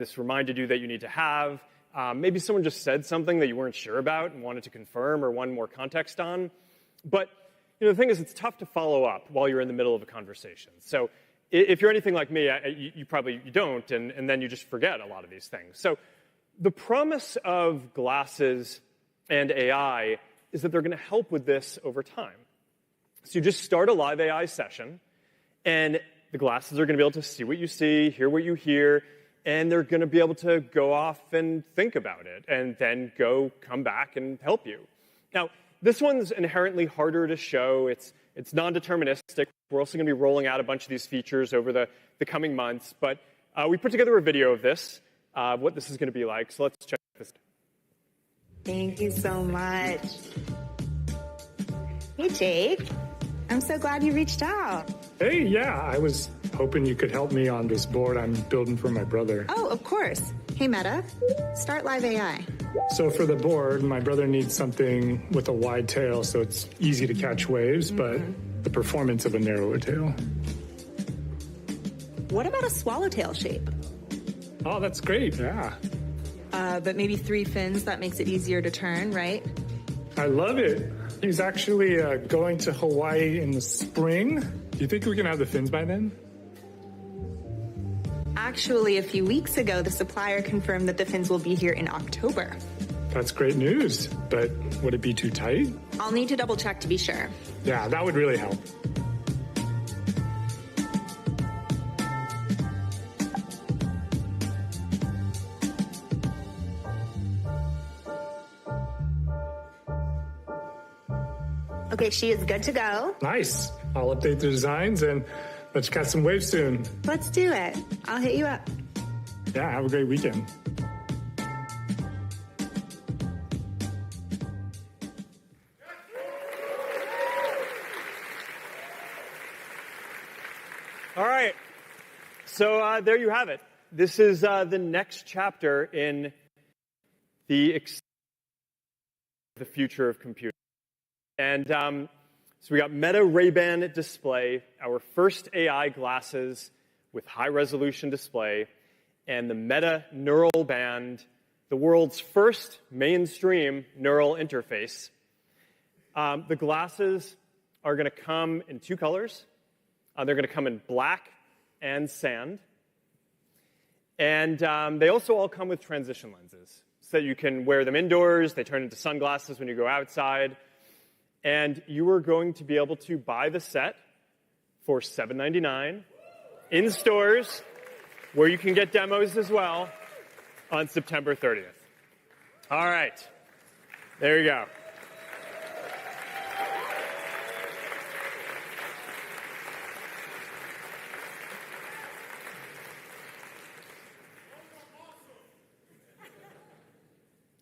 this reminded you that you need to have. Maybe someone just said something that you weren't sure about and wanted to confirm or wanted more context on. But the thing is, it's tough to follow up while you're in the middle of a conversation. So if you're anything like me, you probably don't, and then you just forget a lot of these things. So the promise of glasses and AI is that they're going to help with this over time. So you just start a live AI session, and the glasses are going to be able to see what you see, hear what you hear, and they're going to be able to go off and think about it, and then come back and help you. Now, this one's inherently harder to show. It's non-deterministic. We're also going to be rolling out a bunch of these features over the coming months, but we put together a video of this, what this is going to be like, so let's check this. Thank you so much. Hey, Jake. I'm so glad you reached out. Hey, yeah, I was hoping you could help me on this board I'm building for my brother. Oh, of course. Hey, Meta, start live AI. So for the board, my brother needs something with a wide tail so it's easy to catch waves, but the performance of a narrower tail. What about a swallowtail shape? Oh, that's great, yeah. But maybe 3 fins, that makes it easier to turn, right? I love it. He's actually going to Hawaii in the spring. Do you think we can have the fins by then? Actually, a few weeks ago, the supplier confirmed that the fins will be here in October. That's great news, but would it be too tight? I'll need to double check to be sure. Yeah, that would really help. Okay, she is good to go. Nice. I'll update the designs and let's catch some waves soon. Let's do it. I'll hit you up. Yeah, have a great weekend. All right. So there you have it. This is the next chapter in the future of computing. And so we got Meta Ray-Ban display, our first AI glasses with high-resolution display, and the Meta Neural Band, the world's first mainstream neural interface. The glasses are going to come in 2 colors. They're going to come in black and sand. And they also all come with transition lenses, so that you can wear them indoors. They turn into sunglasses when you go outside. And you are going to be able to buy the set for $7.99 in stores, where you can get demos as well, on September 30th. All right. There you go.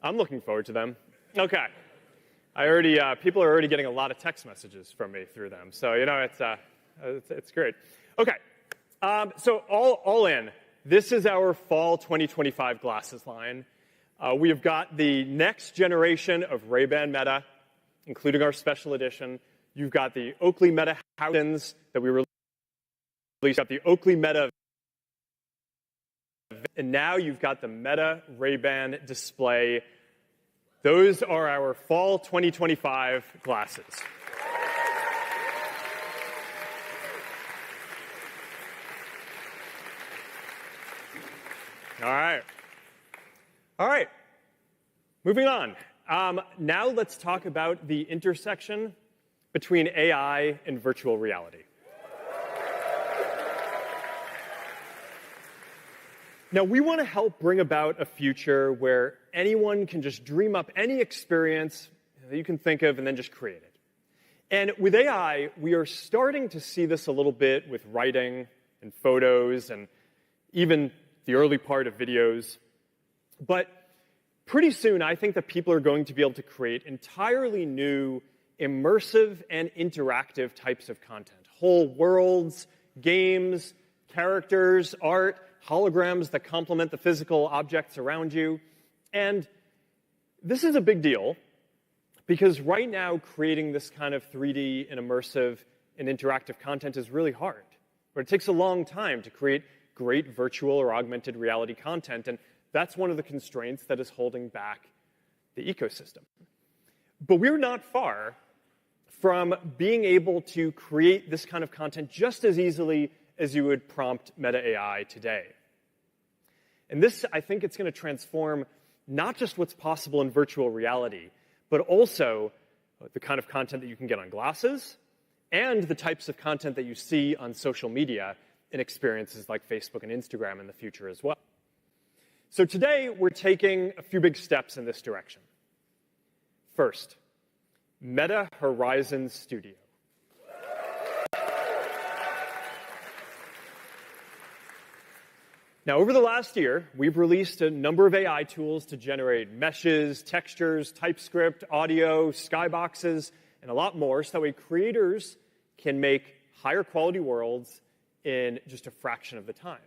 I'm looking forward to them. Okay. People are already getting a lot of text messages from me through them, so it's great. Okay, so all in, this is our fall 2025 glasses line. We have got the next generation of Ray-Ban Meta, including our special edition. You've got the Oakley Meta Howdens that we released. You've got the Oakley Meta, and now you've got the Meta Ray-Ban display. Those are our fall 2025 glasses. All right. Moving on. Now let's talk about the intersection between AI and virtual reality. Now, we want to help bring about a future where anyone can just dream up any experience that you can think of and then just create it. And with AI, we are starting to see this a little bit with writing and photos and even the early part of videos. But pretty soon, I think that people are going to be able to create entirely new, immersive and interactive types of content. Whole worlds, games, characters, art, holograms that complement the physical objects around you. And this is a big deal because right now creating this kind of 3D and immersive and interactive content is really hard. But it takes a long time to create great virtual or augmented reality content, and that's one of the constraints that is holding back the ecosystem. But we're not far from being able to create this kind of content just as easily as you would prompt Meta AI today. And this, I think it's going to transform not just what's possible in virtual reality, but also the kind of content that you can get on glasses and the types of content that you see on social media in experiences like Facebook and Instagram in the future as well. So today, we're taking a few big steps in this direction. First, Meta Horizon Studio. Now, over the last year, we've released a number of AI tools to generate meshes, textures, TypeScript, audio, skyboxes, and a lot more, so that way creators can make higher quality worlds in just a fraction of the time.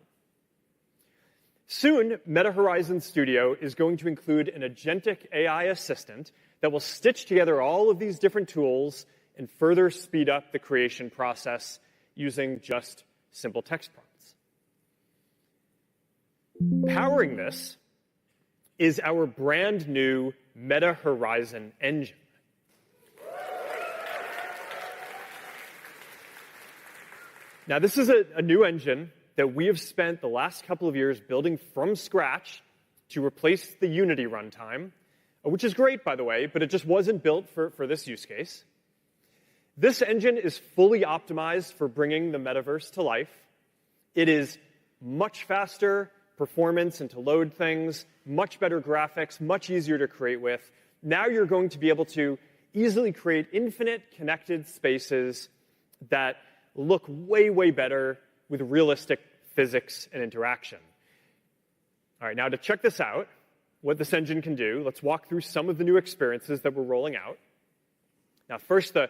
Soon, Meta Horizon Studio is going to include an agentic AI assistant that will stitch together all of these different tools and further speed up the creation process using just simple text prompts. Powering this is our brand new Meta Horizon engine. Now, this is a new engine that we have spent the last couple of years building from scratch to replace the Unity runtime, which is great, by the way, but it just wasn't built for this use case. This engine is fully optimized for bringing the metaverse to life. It is much faster performance and to load things, much better graphics, much easier to create with. Now you're going to be able to easily create infinite connected spaces that look way, way better with realistic physics and interaction. All right, now to check this out, what this engine can do, let's walk through some of the new experiences that we're rolling out. Now, first, the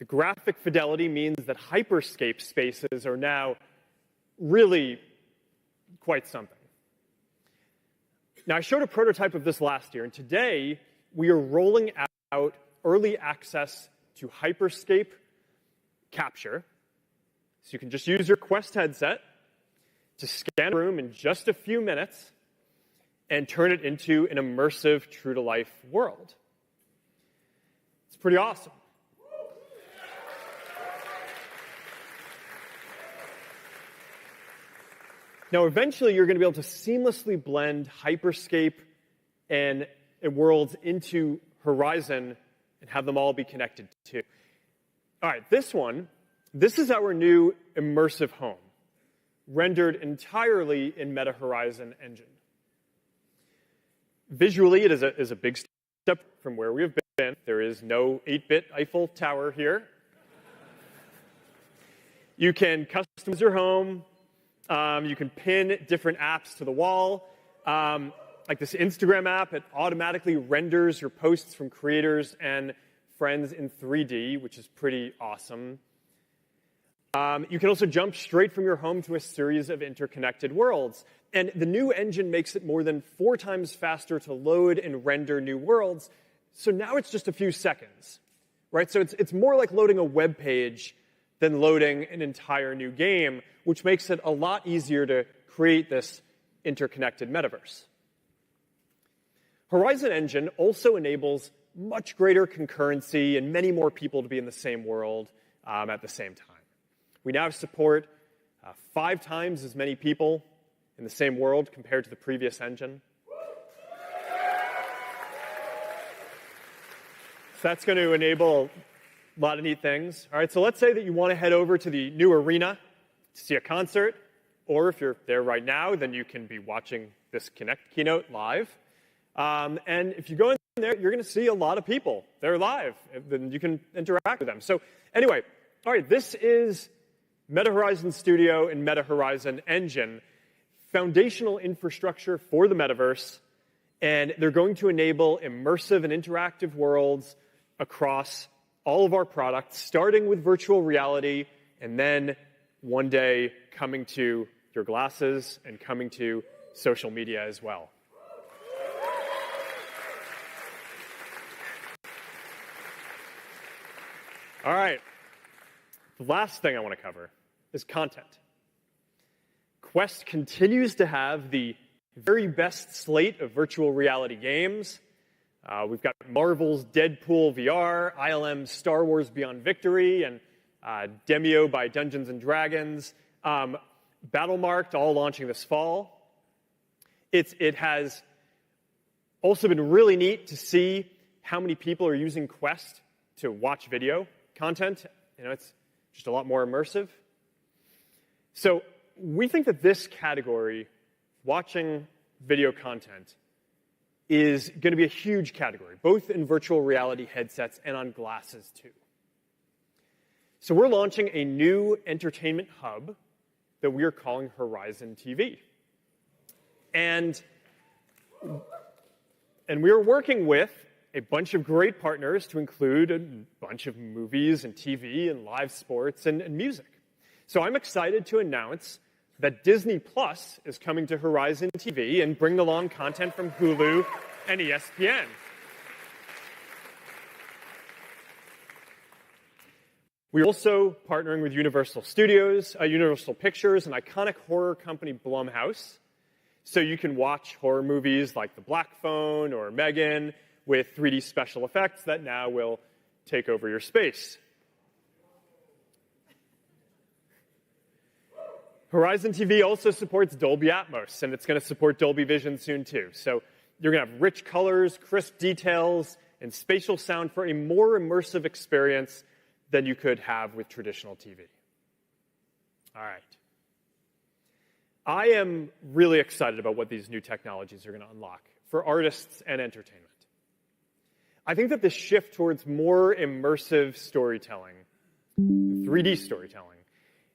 graphic fidelity means that hyperscape spaces are now really quite something. Now, I showed a prototype of this last year, and today we are rolling out early access to hyperscape capture. So you can just use your Quest headset to scan a room in just a few minutes and turn it into an immersive, true-to-life world. It's pretty awesome. Now, eventually, you're going to be able to seamlessly blend Hyperscape and worlds into Horizon and have them all be connected too. All right, this is our new immersive home, rendered entirely in Meta Horizon engine. Visually, it is a big step from where we have been. There is no 8-bit Eiffel Tower here. You can customize your home. You can pin different apps to the wall. Like this Instagram app, it automatically renders your posts from creators and friends in 3D, which is pretty awesome. You can also jump straight from your home to a series of interconnected worlds. And the new engine makes it more than 4 times faster to load and render new worlds. So now it's just a few seconds, right? So it's more like loading a web page than loading an entire new game, which makes it a lot easier to create this interconnected metaverse. Horizon Engine also enables much greater concurrency and many more people to be in the same world at the same time. We now support 5 times as many people in the same world compared to the previous engine. So that's going to enable a lot of neat things. All right, so let's say that you want to head over to the new arena to see a concert, or if you're there right now, then you can be watching this Connect keynote live. And if you go in there, you're going to see a lot of people. They're live. Then you can interact with them. So anyway, all right, this is Meta Horizon Studio and Meta Horizon Engine, foundational infrastructure for the metaverse, and they're going to enable immersive and interactive worlds across all of our products, starting with virtual reality, and then one day coming to your glasses and coming to social media as well. All right. The last thing I want to cover is content. Quest continues to have the very best slate of virtual reality games. We've got Marvel's Deadpool VR, ILM's Star Wars Beyond Victory, and Demio by Dungeons & Dragons. Battlemarked, all launching this fall. It has also been really neat to see how many people are using Quest to watch video content. It's just a lot more immersive. So we think that this category, watching video content, is going to be a huge category, both in virtual reality headsets and on glasses too. So we're launching a new entertainment hub that we are calling Horizon TV. And we are working with a bunch of great partners to include a bunch of movies and TV and live sports and music. So I'm excited to announce that Disney Plus is coming to Horizon TV and bringing along content from Hulu and ESPN. We're also partnering with Universal Studios, Universal Pictures, and iconic horror company Blumhouse. So you can watch horror movies like The Black Phone or Megan with 3D special effects that now will take over your space. Horizon TV also supports Dolby Atmos, and it's going to support Dolby Vision soon too. So you're going to have rich colors, crisp details, and spatial sound for a more immersive experience than you could have with traditional TV. All right. I am really excited about what these new technologies are going to unlock for artists and entertainment. I think that the shift towards more immersive storytelling, 3D storytelling,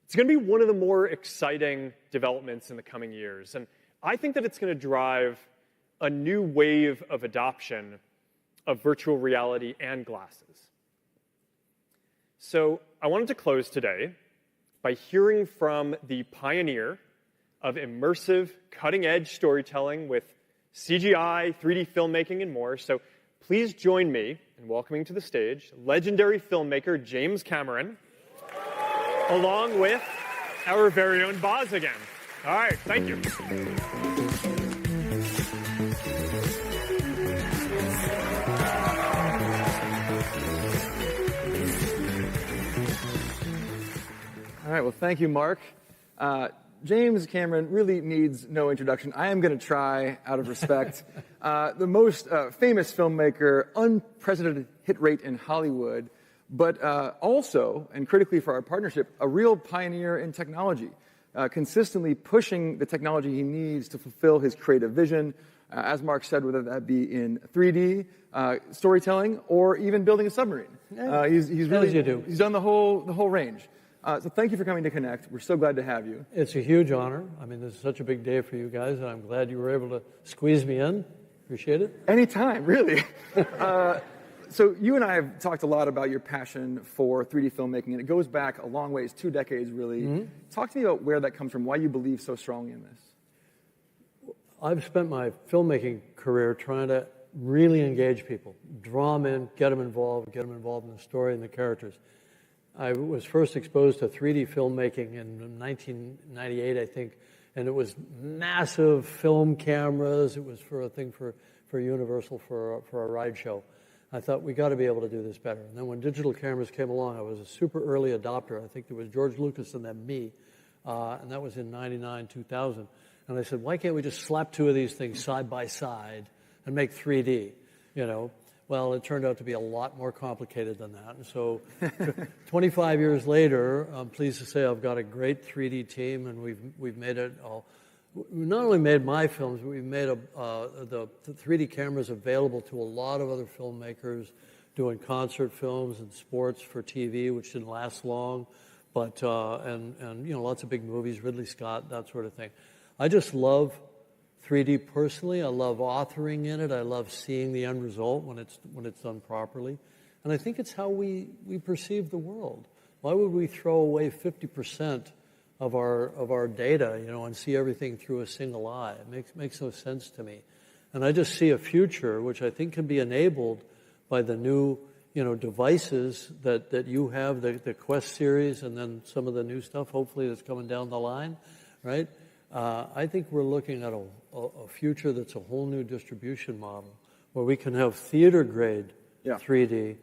it's going to be one of the more exciting developments in the coming years. And I think that it's going to drive a new wave of adoption of virtual reality and glasses. So I wanted to close today by hearing from the pioneer of immersive, cutting-edge storytelling with CGI, 3D filmmaking, and more. So please join me in welcoming to the stage legendary filmmaker James Cameron, along with our very own Boz again. All right, thank you. All right, well, thank you, Mark. James Cameron really needs no introduction. I am going to try, out of respect. The most famous filmmaker, unprecedented hit rate in Hollywood, but also, and critically for our partnership, a real pioneer in technology, consistently pushing the technology he needs to fulfill his creative vision, as Mark said, whether that be in 3D, storytelling, or even building a submarine. He's done the whole range. So thank you for coming to Connect. We're so glad to have you. It's a huge honor. I mean, this is such a big day for you guys, and I'm glad you were able to squeeze me in. Appreciate it. Anytime, really. So you and I have talked a lot about your passion for 3D filmmaking, and it goes back a long ways, 2 decades, really. Mm-hmm. Talk to me about where that comes from, why you believe so strongly in this. I've spent my filmmaking career trying to really engage people, draw them in, get them involved in the story and the characters. I was first exposed to 3D filmmaking in 1998, I think, and it was massive film cameras. It was for a thing for Universal for a ride show. I thought, we got to be able to do this better. And then when digital cameras came along, I was a super early adopter. I think there was George Lucas and then me, and that was in 99, 2000. And I said, why can't we just slap 2 of these things side by side and make 3D, you know? Well, it turned out to be a lot more complicated than that. And so 25 years later, I'm pleased to say I've got a great 3D team, and we've made it all. We not only made my films, but we've made the 3D cameras available to a lot of other filmmakers doing concert films and sports for TV, which didn't last long, but and you know, lots of big movies, Ridley Scott, that sort of thing. I just love 3D personally. I love authoring in it. I love seeing the end result when it's done properly. And I think it's how we perceive the world. Why would we throw away 50% of our data, you know, and see everything through a single eye? It makes no sense to me. And I just see a future which I think can be enabled by the new, you know, devices that you have, the Quest series, and then some of the new stuff, hopefully, that's coming down the line, right? I think we're looking at a future that's a whole new distribution model where we can have theater-grade 3D,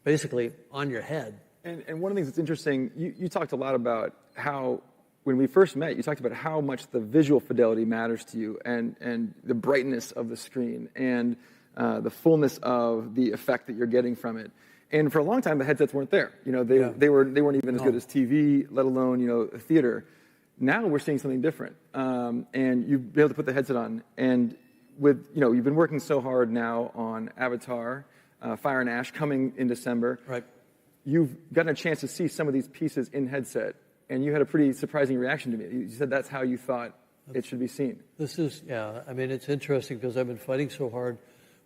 basically on your head. And one of the things that's interesting, you talked a lot about how, when we first met, you talked about how much the visual fidelity matters to you and the brightness of the screen and the fullness of the effect that you're getting from it. And for a long time, the headsets weren't there. They weren't even as good as TV, let alone, theater. Now we're seeing something different. And you've been able to put the headset on. And you've been working so hard now on Avatar, Fire and Ash coming in December. Right. You've gotten a chance to see some of these pieces in headset, and you had a pretty surprising reaction to me. You said that's how you thought it should be seen. It's interesting because I've been fighting so hard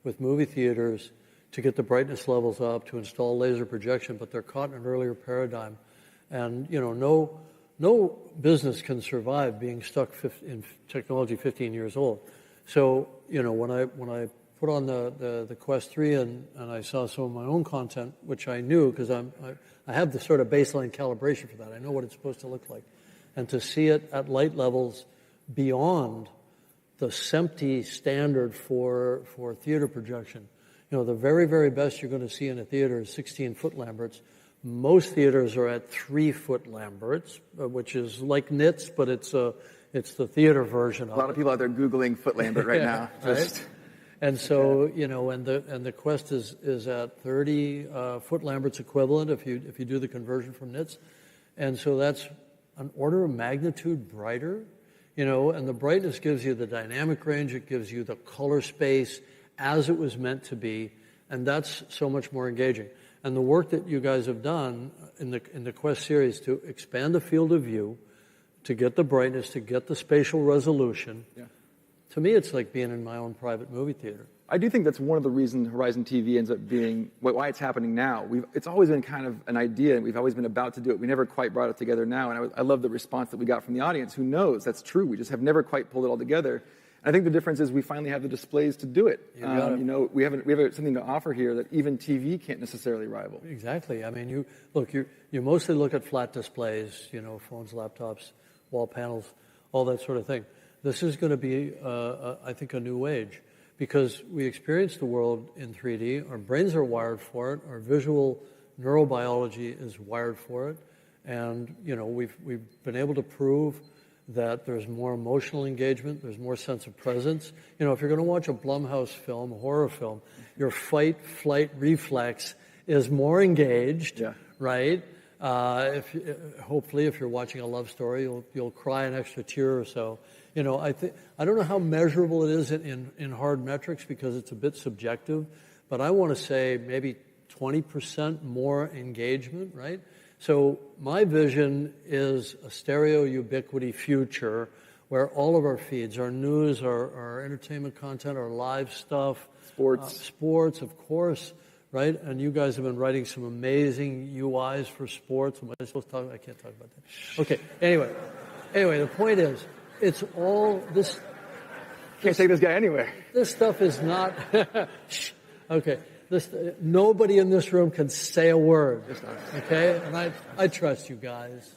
with movie theaters to get the brightness levels up, to install laser projection, but they're caught in an earlier paradigm. And, no business can survive being stuck in technology 15 years old. So, when I put on the Quest 3 and I saw some of my own content, which I knew because I have the sort of baseline calibration for that. I know what it's supposed to look like. And to see it at light levels beyond the SMPTE standard for theater projection. The very, very best you're going to see in a theater is 16-foot Lamberts. Most theaters are at 3-foot Lamberts, which is like nits, but it's the theater version of it. A lot of people out there Googling foot Lambert right now. Right? And so, and the Quest is at 30 foot Lambert's equivalent if you do the conversion from nits. And so that's an order of magnitude brighter, and the brightness gives you the dynamic range, it gives you the color space as it was meant to be, and that's so much more engaging. And the work that you guys have done in the Quest series to expand the field of view, to get the brightness, to get the spatial resolution, to me it's like being in my own private movie theater. I do think that's one of the reasons Horizon TV ends up being why it's happening now. It's always been kind of an idea, and we've always been about to do it. We never quite brought it together now, and I love the response that we got from the audience. Who knows? That's true. We just have never quite pulled it all together. And I think the difference is we finally have the displays to do it. We have something to offer here that even TV can't necessarily rival. Exactly. I mean, you mostly look at flat displays, phones, laptops, wall panels, all that sort of thing. This is going to be, I think, a new age because we experience the world in 3D. Our brains are wired for it. Our visual neurobiology is wired for it. And, we've been able to prove that there's more emotional engagement, there's more sense of presence. If you're going to watch a Blumhouse film, a horror film, your fight-flight reflex is more engaged, right? Hopefully, if you're watching a love story, you'll cry an extra tear or so. I don't know how measurable it is in hard metrics because it's a bit subjective, but I want to say maybe 20% more engagement, right? So my vision is a stereo ubiquity future where all of our feeds, our news, our entertainment content, our live stuff, sports, of course, right? And you guys have been writing some amazing UIs for sports. Am I supposed to talk? I can't talk about that. Okay. Anyway, the point is, it's all this. Can't take this guy anywhere. This stuff is not. Okay. Nobody in this room can say a word, okay? And I trust you guys.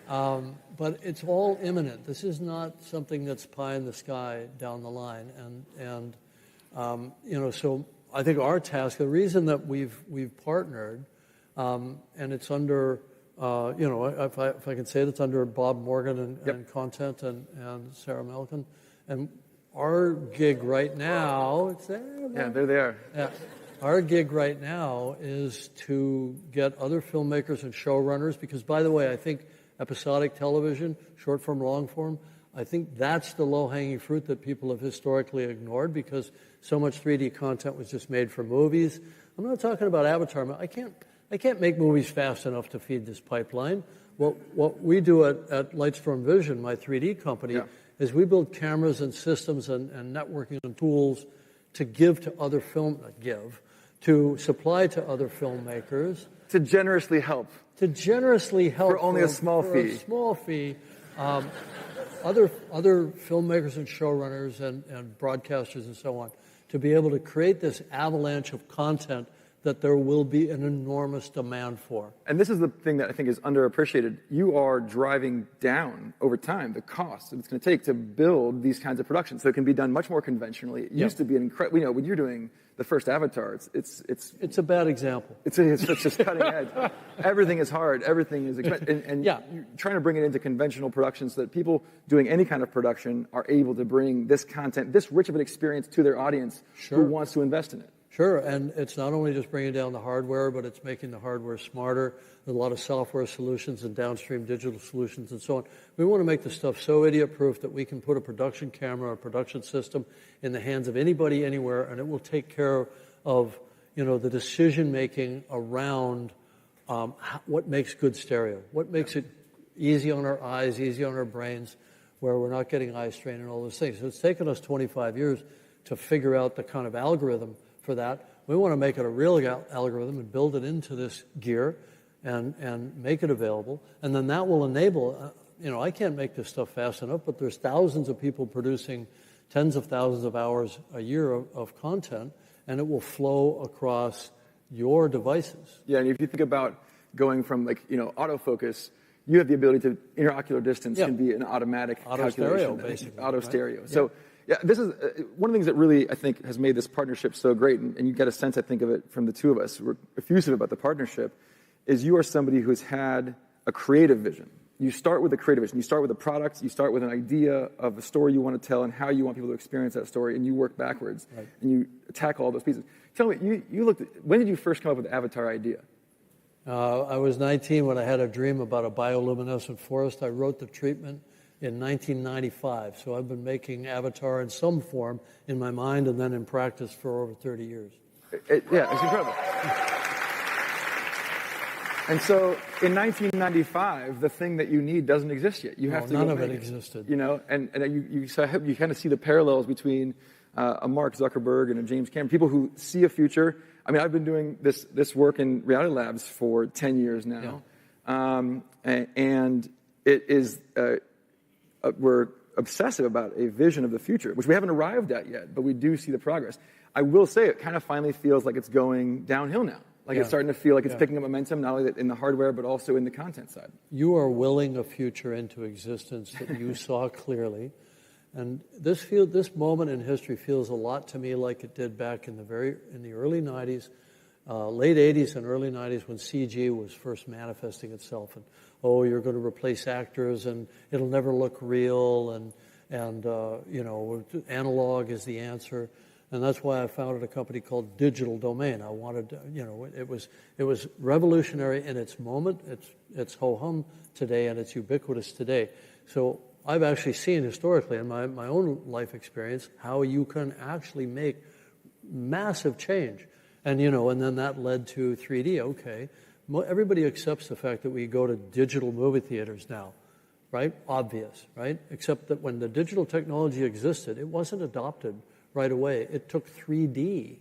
But it's all imminent. This is not something that's pie in the sky down the line. And so I think our task, the reason that we've partnered, and it's under, if I can say it, it's under Bob Morgan and Content and Sarah Melkin. And our gig right now, it's there. Yeah, there they are. Yeah. Our gig right now is to get other filmmakers and showrunners, because, by the way, I think episodic television, short form, long form, I think that's the low-hanging fruit that people have historically ignored because so much 3D content was just made for movies. I'm not talking about Avatar. I can't make movies fast enough to feed this pipeline. What we do at Lightstorm Vision, my 3D company, is we build cameras and systems and networking and tools to to supply to other filmmakers. To generously help. For only a small fee. A small fee. Other filmmakers and showrunners and broadcasters and so on, to be able to create this avalanche of content that there will be an enormous demand for. And this is the thing that I think is underappreciated. You are driving down over time the cost that it's going to take to build these kinds of productions, so it can be done much more conventionally. It used to be an incredible. You know, when you're doing the first Avatar, It's a bad example. it's just cutting edge. Everything is hard. Everything is expensive. And Yeah. you're trying to bring it into conventional productions so that people doing any kind of production are able to bring this content, this rich of an experience to their audience who wants to invest in it. Sure, and it's not only just bringing down the hardware, but it's making the hardware smarter. There's a lot of software solutions and downstream digital solutions and so on. We want to make the stuff so idiot-proof that we can put a production camera, a production system in the hands of anybody, anywhere, and it will take care of, you know, the decision-making around what makes good stereo, what makes it easy on our eyes, easy on our brains, where we're not getting eye strain and all those things. So it's taken us 25 years to figure out the kind of algorithm for that. We want to make it a real algorithm and build it into this gear and make it available. And then that will enable, you know, I can't make this stuff fast enough, but there's thousands of people producing tens of thousands of hours a year of content, and it will flow across your devices. Yeah, and if you think about going from, like, you know, autofocus, you have the ability to interocular distance can be an automatic Auto calculation. stereo, basically. Auto right? stereo. So, yeah, this is one of the things that really, I think, has made this partnership so great, and you get a sense, I think, of it from the two of us. We're effusive about the partnership, is you are somebody who's had a creative vision. You start with a creative vision. You start with a product. You start with an idea of a story you want to tell and how you want people to experience that story, and you work backwards, and you attack all those pieces. Tell me, you looked at, when did you first come up with the Avatar idea? I was 19 when I had a dream about a bioluminescent forest. I wrote the treatment in 1995, so I've been making Avatar in some form in my mind and then in practice for over 30 years. Yeah, it's incredible. And so in 1995, the thing that you need doesn't exist yet. You have to none go of it make existed. You know, so I hope you kind of see the parallels between a Mark Zuckerberg and a James Cameron, people who see a future. I mean, I've been doing this work in Reality Labs for 10 years now, and it is we're obsessive about a vision of the future, which we haven't arrived at yet, but we do see the progress. I will say it kind of finally feels like it's going downhill now. Like it's starting to feel like it's picking up momentum, not only in the hardware, but also in the content side. You are willing a future into existence that you saw clearly. And this moment in history feels a lot to me like it did back in the early 90s, late 80s and early 90s when CG was first manifesting itself. And, you're going to replace actors and it'll never look real and you know, analog is the answer. And that's why I founded a company called Digital Domain. I wanted, you know, it was revolutionary in its moment. It's ho-hum today and it's ubiquitous today. So I've actually seen historically in my own life experience how you can actually make massive change. And, you know, and then that led to 3D. Okay, everybody accepts the fact that we go to digital movie theaters now, right? Obvious, right? Except that when the digital technology existed, it wasn't adopted right away. It took 3D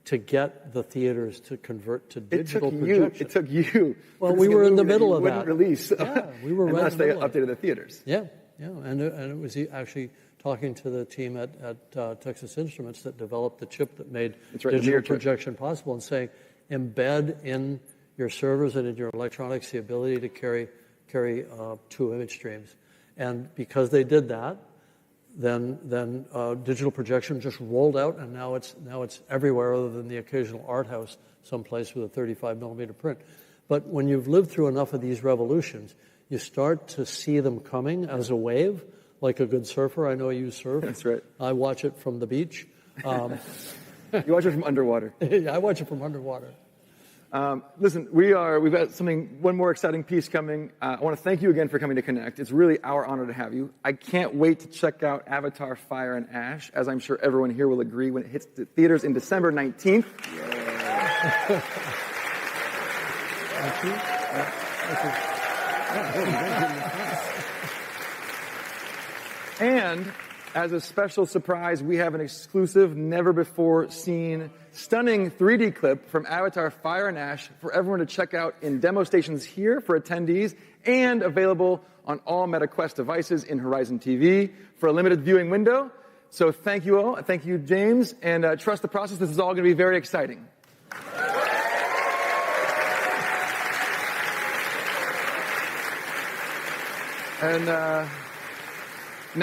to get the theaters to convert to digital projection. It took you. Well, we were in the middle of that. Release. Yeah, we were right unless in the they middle of it. updated the theaters. Yeah, and it was actually talking to the team at Texas Instruments that developed the chip that made digital projection possible, and saying, embed in your servers and in your electronics the ability to carry two image streams. And because they did that, then digital projection just rolled out, and now it's everywhere other than the occasional art house someplace with a 35 millimeter print. But when you've lived through enough of these revolutions, you start to see them coming as a wave, like a good surfer. I know you surf. That's right. I watch it from the beach. You watch it from underwater. I watch it from underwater. Listen, we've got one more exciting piece coming. I want to thank you again for coming to Connect. It's really our honor to have you. I can't wait to check out Avatar Fire and Ash, as I'm sure everyone here will agree, when it hits the theaters in December 19th. Yeah. Thank you. And as a special surprise, we have an exclusive, never-before-seen, stunning 3D clip from Avatar Fire and Ash for everyone to check out in demo stations here for attendees and available on all MetaQuest devices in Horizon TV for a limited viewing window. So thank you all. Thank you, James. And trust the process. This is all going to be very exciting. And now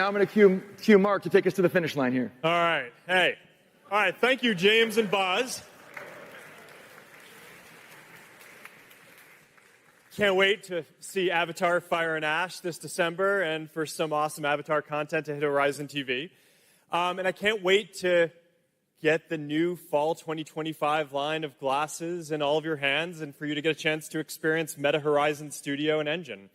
I'm going to cue Mark to take us to the finish line here. All right. Hey. All right. Thank you, James and Buzz. Can't wait to see Avatar Fire and Ash this December and for some awesome Avatar content to hit Horizon TV. And I can't wait to get the new fall 2025 line of glasses in all of your hands and for you to get a chance to experience Meta Horizon Studio and Engine.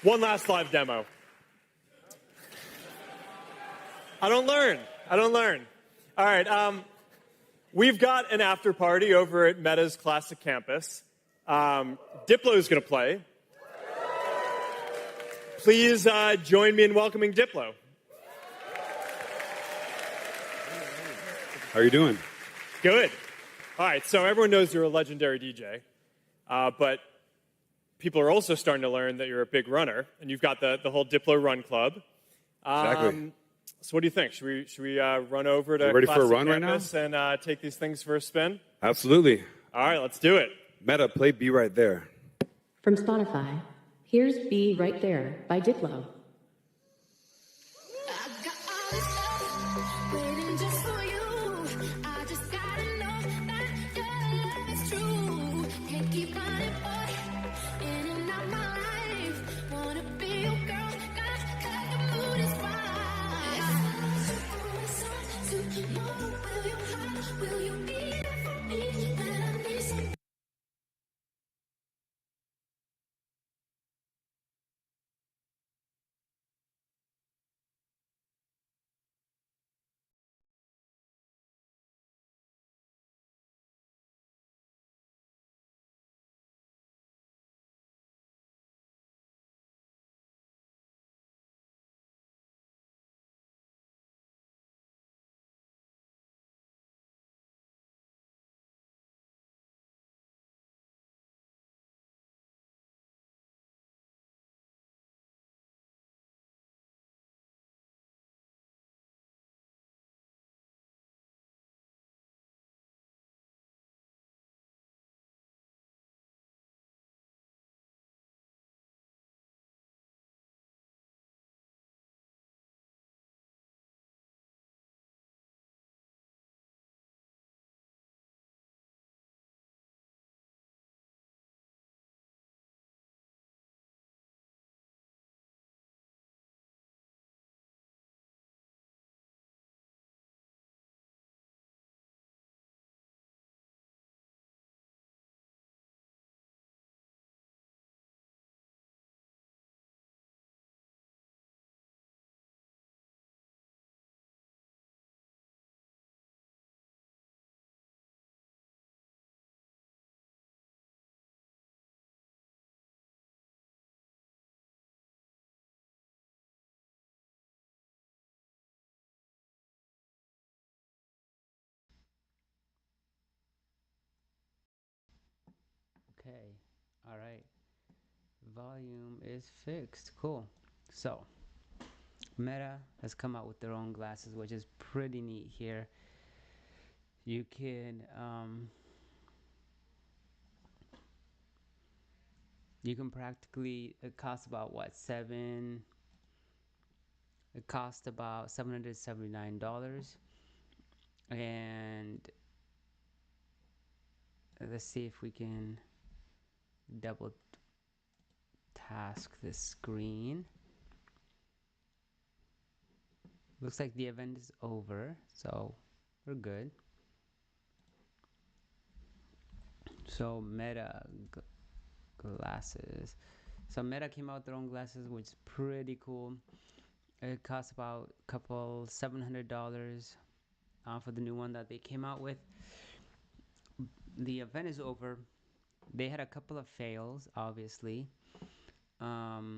One last live demo. I don't learn. All right. We've got an after party over at Meta's Classic Campus. Diplo is going to play. Please join me in welcoming Diplo. How are you doing? Good. All right, so everyone knows you're a legendary DJ, but people are also starting to learn that you're a big runner, and you've got the whole Diplo Run Club. Exactly. So what do you think? Should we run over to ready for a Classic run right now? Campus and take these things for a spin? Absolutely. All right, let's do it. Meta, play Be Right There. From Spotify, here's Be Right There by Diplo. Okay, all right. Volume is fixed. Cool. So, Meta has come out with their own glasses, which is pretty neat here. You can practically, it costs about it cost about $779. And let's see if we can double task this screen. Looks like the event is over, so we're good. So Meta glasses. So Meta came out with their own glasses, which is pretty cool. It costs about $700 for the new one that they came out with. The event is over. They had a couple of fails, obviously. Yeah,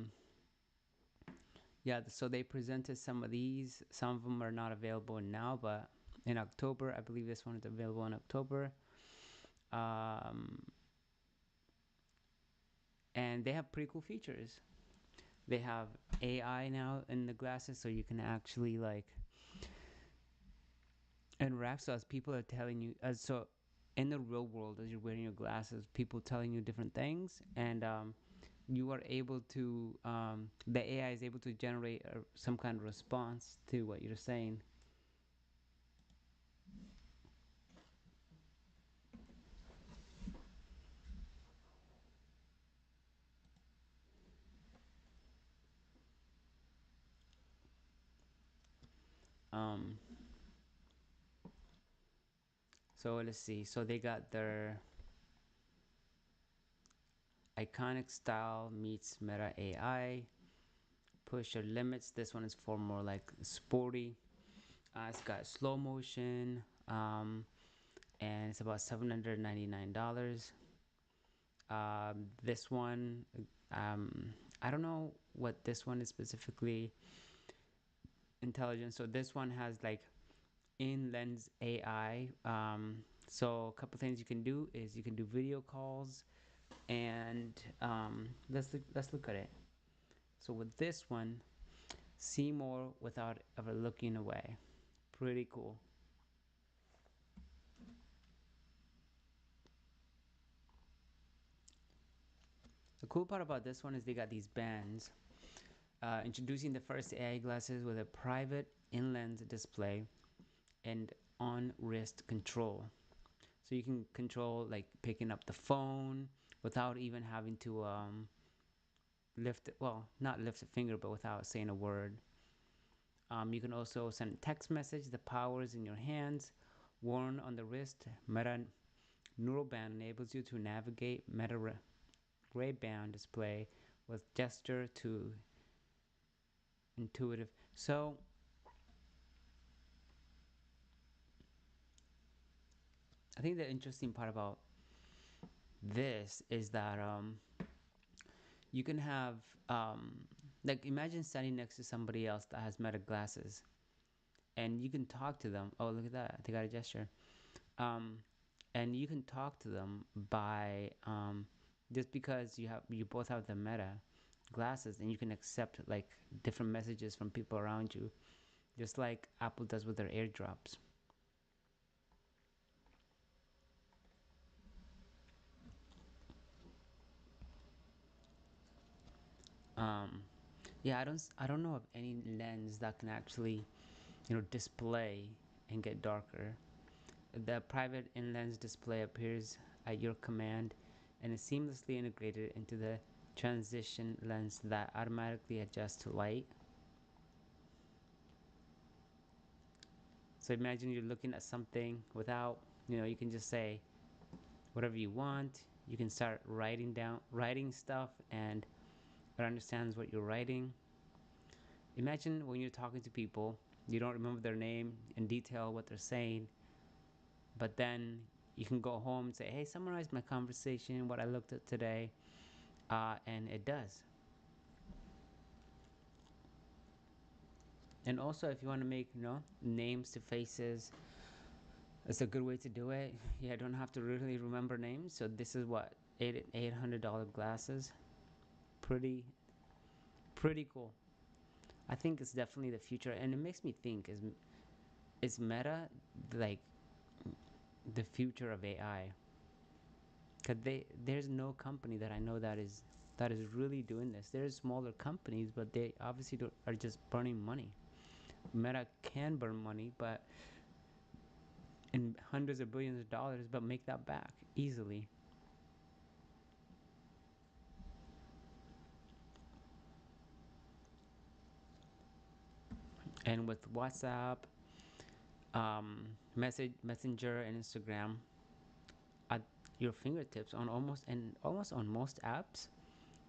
so they presented some of these. Some of them are not available now, but in October, I believe this one is available in October. And they have pretty cool features. They have AI now in the glasses, so you can actually like interact. So as people are telling you, so in the real world as you're wearing your glasses, people telling you different things, and you are able to, the AI is able to generate some kind of response to what you're saying. Um, so let's see. So they got their iconic style meets meta AI. Push your limits. This one is for more like sporty. It's got slow motion, and it's about $799. This one, I don't know what this one is specifically intelligent. So this one has like in-lens AI. So a couple things you can do is you can do video calls, and let's look at it. So with this one, see more without ever looking away. Pretty cool. The cool part about this one is they got these bands. Introducing the first AI glasses with a private in-lens display and on-wrist control. So you can control like picking up the phone without even having to lift it, well, not lift a finger, but without saying a word. You can also send text message. The power is in your hands. Worn on the wrist, Meta Neural Band enables you to navigate Meta Ray Ban display with gesture to intuitive. So I think the interesting part about this is that you can have like imagine standing next to somebody else that has Meta glasses, and you can talk to them. Oh, look at that! They got a gesture. And you can talk to them by just because you both have the Meta glasses, and you can accept like different messages from people around you, just like Apple does with their AirDrops. Yeah, I don't know of any lens that can actually, display and get darker. The private in-lens display appears at your command and is seamlessly integrated into the transition lens that automatically adjusts to light. So imagine you're looking at something without, you can just say whatever you want. You can start writing stuff, and it understands what you're writing. Imagine when you're talking to people, you don't remember their name in detail, what they're saying, but then you can go home and say, hey, summarize my conversation, what I looked at today, and it does. And also, if you want to make, names to faces, it's a good way to do it. Yeah, I don't have to really remember names. So this is what, $800 glasses. Pretty cool. I think it's definitely the future, and it makes me think: is Meta like the future of AI? Cause there's no company that I know that is really doing this. There's smaller companies, but they obviously are just burning money. Meta can burn money, but in hundreds of billions of dollars, but make that back easily. And with WhatsApp, Messenger, and Instagram at your fingertips on almost on most apps,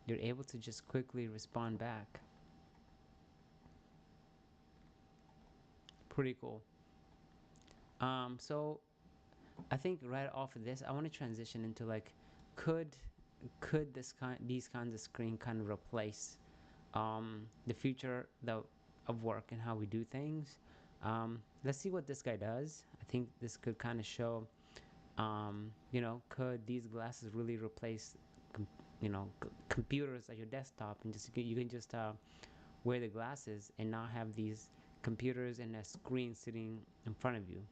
you're able to just quickly respond back. Pretty cool. So I think right off of this, I want to transition into like, could these kinds of screen kind of replace the future of work and how we do things? Let's see what this guy does. I think this could kind of show, could these glasses really replace, computers at your desktop, and you can just wear the glasses and not have these computers and a screen sitting in front of you.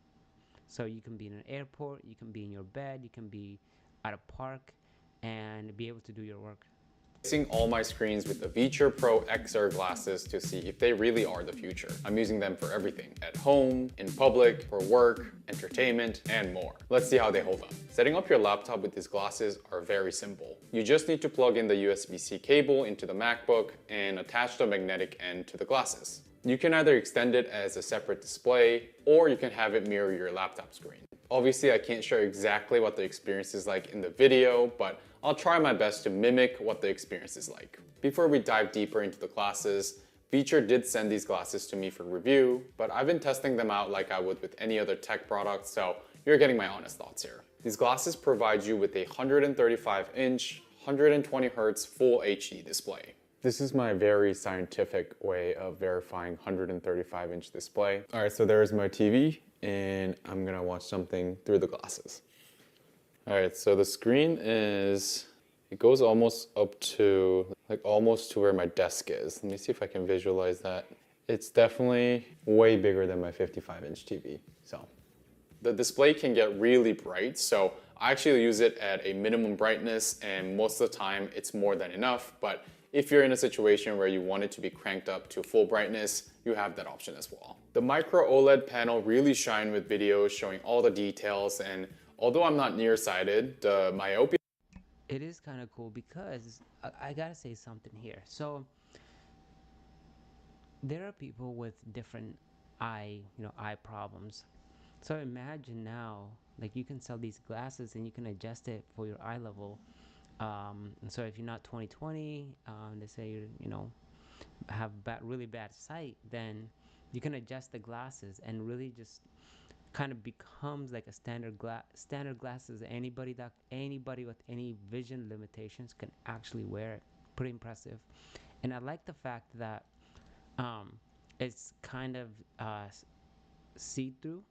So you can be in an airport, you can be in your bed, you can be at a park and be able to do your work. Replacing all my screens with the Viture Pro XR glasses to see if they really are the future. I'm using them for everything, at home, in public, for work, entertainment, and more. Let's see how they hold up. Setting up your laptop with these glasses are very simple. You just need to plug in the USB-C cable into the MacBook and attach the magnetic end to the glasses. You can either extend it as a separate display, or you can have it mirror your laptop screen. Obviously, I can't show exactly what the experience is like in the video, but I'll try my best to mimic what the experience is like. Before we dive deeper into the glasses, Viture did send these glasses to me for review, but I've been testing them out like I would with any other tech product, so you're getting my honest thoughts here. These glasses provide you with a 135-inch, 120Hz Full HD display. This is my very scientific way of verifying 135-inch display. All right, so there's my TV, and I'm gonna watch something through the glasses. All right, so the screen it goes almost up to, almost to where my desk is. Let me see if I can visualize that. It's definitely way bigger than my 55-inch TV, so. The display can get really bright, so I actually use it at a minimum brightness, and most of the time it's more than enough, but if you're in a situation where you want it to be cranked up to full brightness, you have that option as well. The micro OLED panel really shine with videos showing all the details, and although I'm not nearsighted, the myopia. It is kind of cool because I gotta say something here. So there are people with different eye problems. So imagine now, like, you can sell these glasses and you can adjust it for your eye level. And so if you're not 20/20, they say you have really bad sight, then you can adjust the glasses and really just kind of becomes like a standard glasses. Anybody with any vision limitations can actually wear it. Pretty impressive. And I like the fact that it's kind of see-through.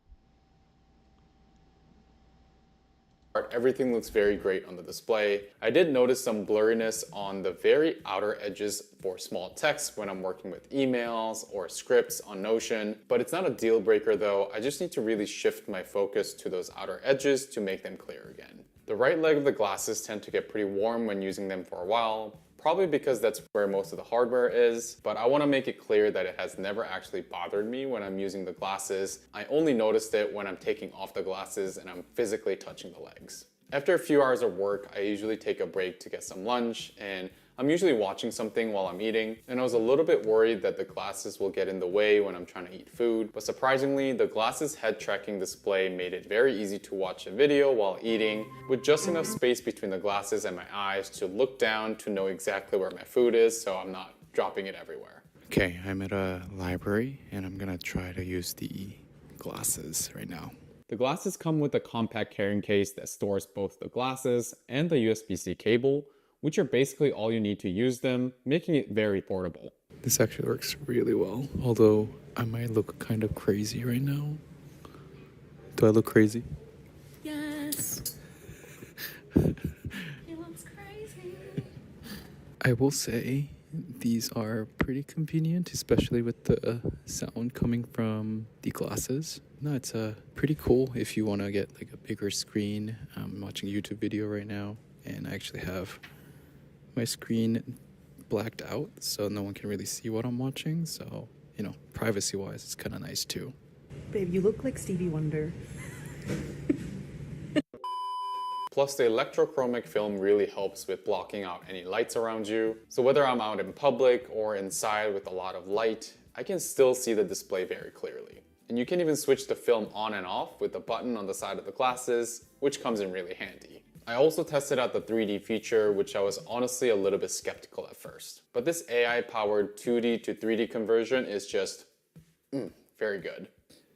Everything looks very great on the display. I did notice some blurriness on the very outer edges for small text when I'm working with emails or scripts on Notion, but it's not a deal breaker though. I just need to really shift my focus to those outer edges to make them clear again. The right leg of the glasses tend to get pretty warm when using them for a while, probably because that's where most of the hardware is, but I want to make it clear that it has never actually bothered me when I'm using the glasses. I only noticed it when I'm taking off the glasses and I'm physically touching the legs. After a few hours of work, I usually take a break to get some lunch, and I'm usually watching something while I'm eating, and I was a little bit worried that the glasses will get in the way when I'm trying to eat food, but surprisingly, the glasses head tracking display made it very easy to watch a video while eating, with just enough space between the glasses and my eyes to look down to know exactly where my food is, so I'm not dropping it everywhere. Okay, I'm at a library, and I'm gonna try to use the glasses right now. The glasses come with a compact carrying case that stores both the glasses and the USB-C cable, which are basically all you need to use them, making it very portable. This actually works really well, although I might look kind of crazy right now. Do I look crazy? Yes. It looks crazy. I will say these are pretty convenient, especially with the sound coming from the glasses. No, it's pretty cool if you want to get like a bigger screen. I'm watching a YouTube video right now, and I actually have my screen blacked out so no one can really see what I'm watching. So, privacy-wise, it's kind of nice too. Babe, you look like Stevie Wonder. Plus, the electrochromic film really helps with blocking out any lights around you. So whether I'm out in public or inside with a lot of light, I can still see the display very clearly. And you can even switch the film on and off with the button on the side of the glasses, which comes in really handy. I also tested out the 3D feature, which I was honestly a little bit skeptical at first. But this AI-powered 2D to 3D conversion is just very good.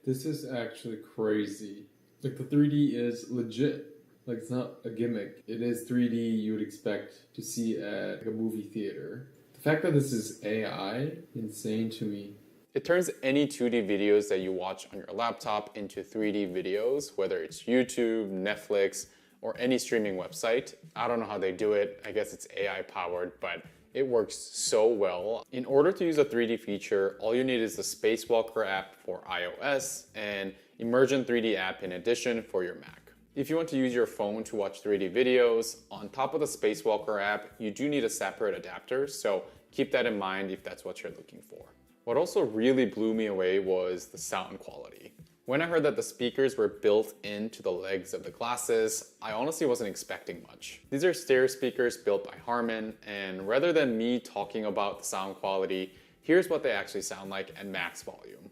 This is actually crazy. Like, the 3D is legit. Like, it's not a gimmick. It is 3D you would expect to see at a movie theater. The fact that this is AI, insane to me. It turns any 2D videos that you watch on your laptop into 3D videos, whether it's YouTube, Netflix, or any streaming website. I don't know how they do it. I guess it's AI powered, but It works so well. In order to use a 3D feature, all you need is the Spacewalker app for iOS and Immersion 3D app in addition for your Mac. If you want to use your phone to watch 3D videos, on top of the Spacewalker app, you do need a separate adapter, so keep that in mind if that's what you're looking for. What also really blew me away was the sound quality. When I heard that the speakers were built into the legs of the glasses, I honestly wasn't expecting much. These are stereo speakers built by Harman, and rather than me talking about the sound quality, here's what they actually sound like at max volume.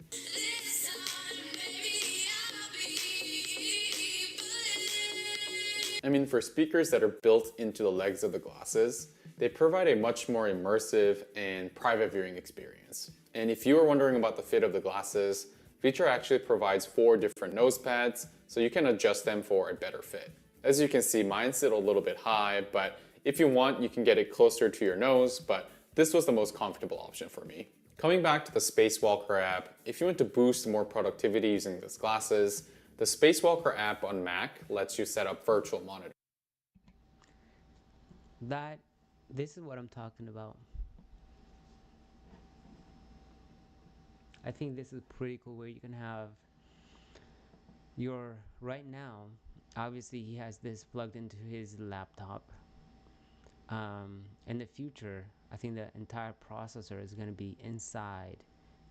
I mean, for speakers that are built into the legs of the glasses, they provide a much more immersive and private viewing experience. And if you are wondering about the fit of the glasses, Feature actually provides 4 different nose pads, so you can adjust them for a better fit. As you can see, mine sit a little bit high, but if you want, you can get it closer to your nose, but this was the most comfortable option for me. Coming back to the Spacewalker app, if you want to boost more productivity using these glasses, the Spacewalker app on Mac lets you set up virtual monitors. This is what I'm talking about. I think this is pretty cool where you can have right now, obviously he has this plugged into his laptop. In the future, I think the entire processor is going to be inside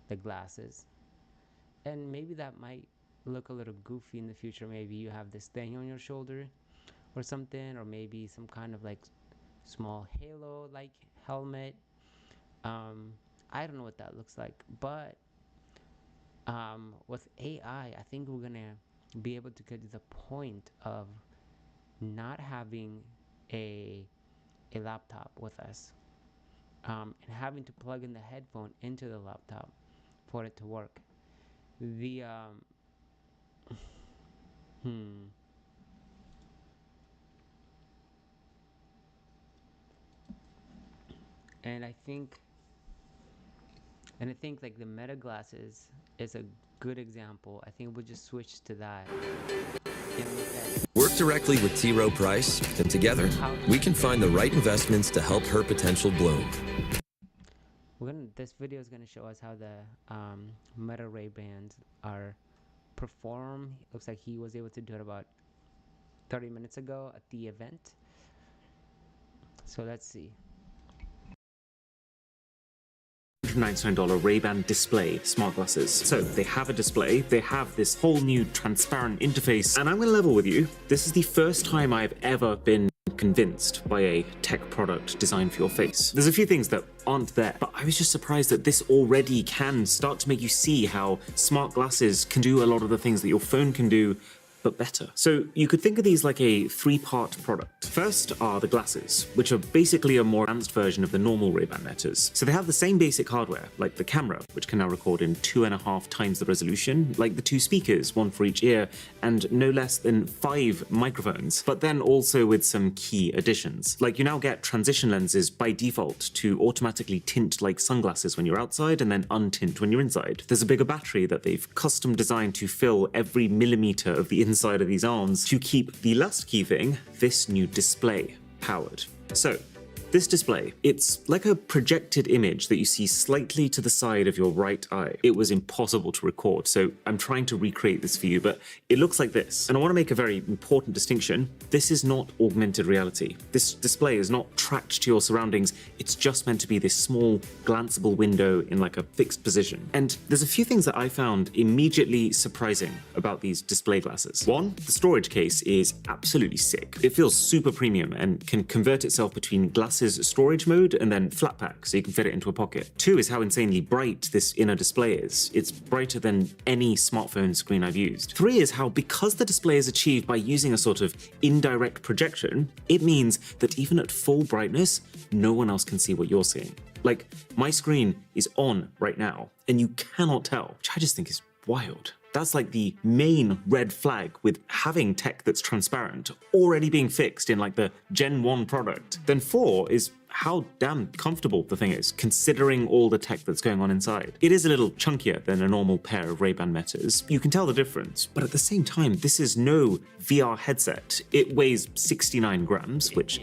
the glasses. And maybe that might look a little goofy in the future. Maybe you have this thing on your shoulder or something, or maybe some kind of like small halo like helmet. I don't know what that looks like, but with AI, I think we're gonna be able to get to the point of not having a laptop with us, and having to plug in the headphone into the laptop for it to work. And I think like the Meta glasses is a good example. I think we'll just switch to that. Work directly with T. Rowe Price, and together we can find the right investments to help her potential bloom. This video is gonna show us how the Meta Ray-Bans perform. Looks like he was able to do it about 30 minutes ago at the event. So let's see. $99 Ray-Ban display smart glasses. So they have a display, they have this whole new transparent interface, and I'm gonna level with you, this is the first time I've ever been convinced by a tech product designed for your face. There's a few things that aren't there, but I was just surprised that this already can start to make you see how smart glasses can do a lot of the things that your phone can do, but better. So you could think of these like a 3-part product. First are the glasses, which are basically a more advanced version of the normal Ray-Ban Metas. So they have the same basic hardware, like the camera, which can now record in 2.5 times the resolution, like the 2 speakers, 1 for each ear, and no less than 5 microphones, but then also with some key additions. Like you now get transition lenses by default to automatically tint like sunglasses when you're outside and then untint when you're inside. There's a bigger battery that they've custom designed to fill every millimeter of the inside of these arms to keep the last key thing, this new display, powered. So this display, it's like a projected image that you see slightly to the side of your right eye. It was impossible to record, so I'm trying to recreate this for you, but it looks like this. And I want to make a very important distinction. This is not augmented reality. This display is not tracked to your surroundings. It's just meant to be this small, glanceable window in like a fixed position. And there's a few things that I found immediately surprising about these display glasses. One, the storage case is absolutely sick. It feels super premium and can convert itself between glasses storage mode and then flat pack, so you can fit it into a pocket. 2 is how insanely bright this inner display is. It's brighter than any smartphone screen I've used. 3 is how, because the display is achieved by using a sort of indirect projection, it means that even at full brightness, no one else can see what you're seeing. Like, my screen is on right now, and you cannot tell, which I just think is wild. That's like the main red flag with having tech that's transparent already being fixed in like the Gen 1 product. Then 4 is how damn comfortable the thing is, considering all the tech that's going on inside. It is a little chunkier than a normal pair of Ray-Ban Metas. You can tell the difference, but at the same time, this is no VR headset. It weighs 69 grams, which,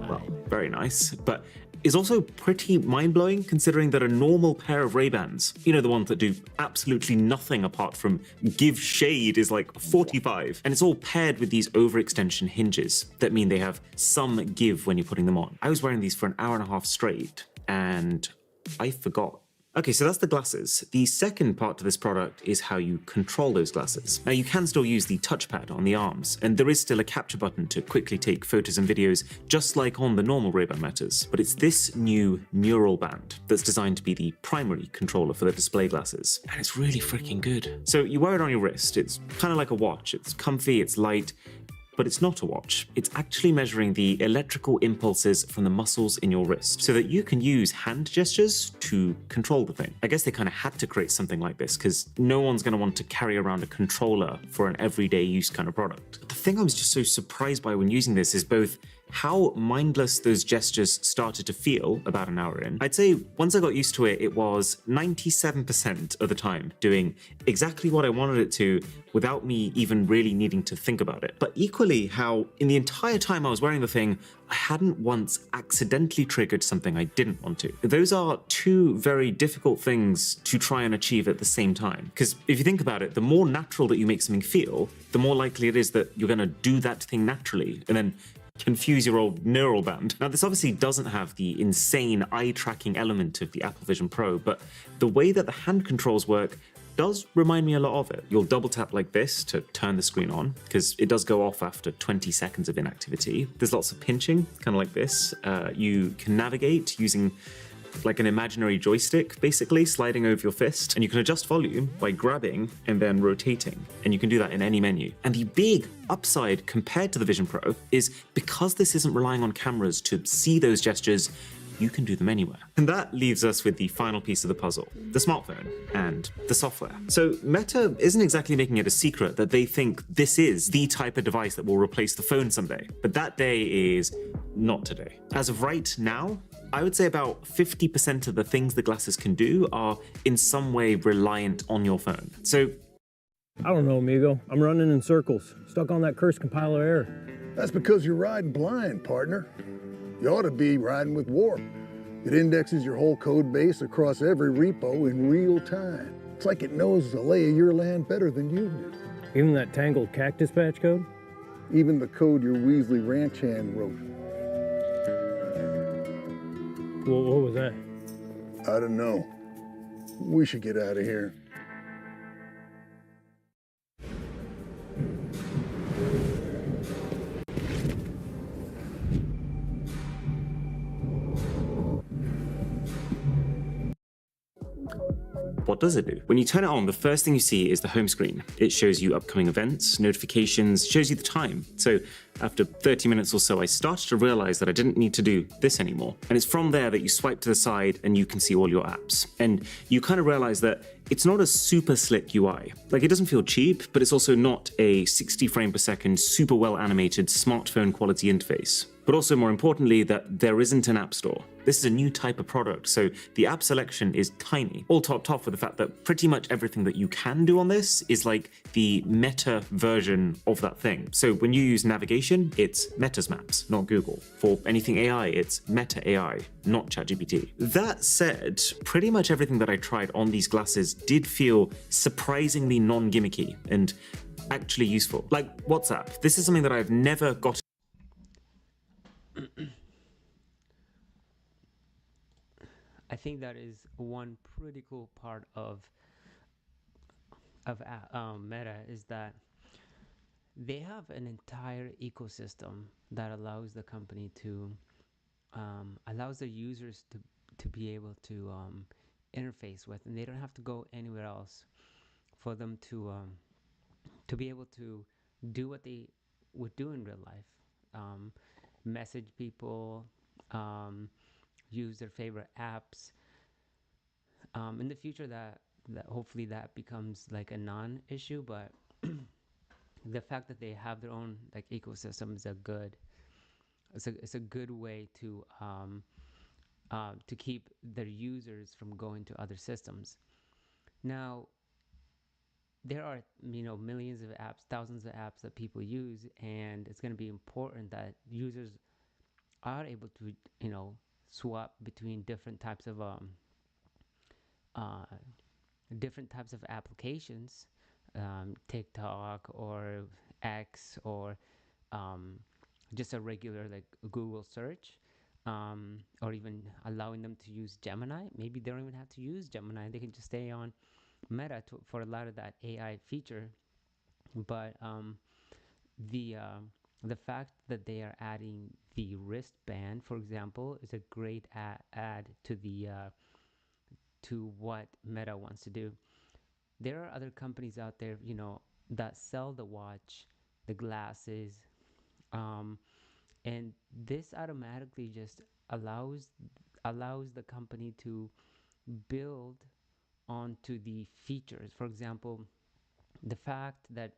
well, very nice, but is also pretty mind-blowing considering that a normal pair of Ray-Bans, you know, the ones that do absolutely nothing apart from give shade, is like 45. And it's all paired with these overextension hinges that mean they have some give when you're putting them on. I was wearing these for an hour and a half straight and I forgot. Okay, so that's the glasses. The second part to this product is how you control those glasses. Now, you can still use the touchpad on the arms, and there is still a capture button to quickly take photos and videos, just like on the normal Ray-Ban Metas. But it's this new Neural Band that's designed to be the primary controller for the display glasses, and it's really freaking good. So you wear it on your wrist. It's kind of like a watch. It's comfy, it's light, but it's not a watch. It's actually measuring the electrical impulses from the muscles in your wrist so that you can use hand gestures to control the thing. I guess they kind of had to create something like this because no one's going to want to carry around a controller for an everyday use kind of product. The thing I was just so surprised by when using this is both how mindless those gestures started to feel about an hour in. I'd say once I got used to it, it was 97% of the time doing exactly what I wanted it to without me even really needing to think about it. But equally, how in the entire time I was wearing the thing, I hadn't once accidentally triggered something I didn't want to. Those are two very difficult things to try and achieve at the same time. Because if you think about it, the more natural that you make something feel, the more likely it is that you're going to do that thing naturally and then confuse your old neural band. Now, this obviously doesn't have the insane eye-tracking element of the Apple Vision Pro, but the way that the hand controls work does remind me a lot of it. You'll double tap like this to turn the screen on, because it does go off after 20 seconds of inactivity. There's lots of pinching, kind of like this. You can navigate using like an imaginary joystick, basically, sliding over your fist. And you can adjust volume by grabbing and then rotating. And you can do that in any menu. And the big upside compared to the Vision Pro is because this isn't relying on cameras to see those gestures, you can do them anywhere. And that leaves us with the final piece of the puzzle, the smartphone and the software. So Meta isn't exactly making it a secret that they think this is the type of device that will replace the phone someday. But that day is not today. As of right now, I would say about 50% of the things the glasses can do are in some way reliant on your phone. So I don't know, amigo. I'm running in circles, stuck on that cursed compiler error. That's because you're riding blind, partner. You ought to be riding with Warp. It indexes your whole code base across every repo in real time. It's like it knows the lay of your land better than you do. Even that tangled cactus patch code? Even the code your Weasley ranch hand wrote. What was that? I don't know. We should get out of here. what does it do? When you turn it on, the first thing you see is the home screen. It shows you upcoming events, notifications, shows you the time. So after 30 minutes or so, I started to realize that I didn't need to do this anymore. And it's from there that you swipe to the side and you can see all your apps. And you kind of realize that it's not a super slick UI. Like, it doesn't feel cheap, but it's also not a 60 frame per second, super well animated smartphone quality interface. But also, more importantly, that there isn't an app store. This is a new type of product, so the app selection is tiny. All topped off with the fact that pretty much everything that you can do on this is like the Meta version of that thing. So when you use navigation, it's Meta's Maps, not Google. For anything AI, it's Meta AI, not ChatGPT. That said, pretty much everything that I tried on these glasses did feel surprisingly non-gimmicky and actually useful. Like WhatsApp. This is something that I've never got. I think that is one pretty cool part of Meta, is that they have an entire ecosystem that allows the company to allows their users to be able to interface with, and they don't have to go anywhere else for them to be able to do what they would do in real life. Message people, use their favorite apps. In the future, that hopefully that becomes like a non-issue, but the fact that they have their own like ecosystem is it's a good way to keep their users from going to other systems. Now, there are millions of apps, thousands of apps that people use, and it's going to be important that users are able to swap between uh, different types of applications, TikTok or X or just a regular like Google search, or even allowing them to use Gemini. Maybe they don't even have to use Gemini. They can just stay on Meta for a lot of that AI feature. But the fact that they are adding the wristband, for example, is a great add to the to what Meta wants to do. There are other companies out there, that sell the watch, the glasses, and this automatically just allows the company to build onto the features. For example, the fact that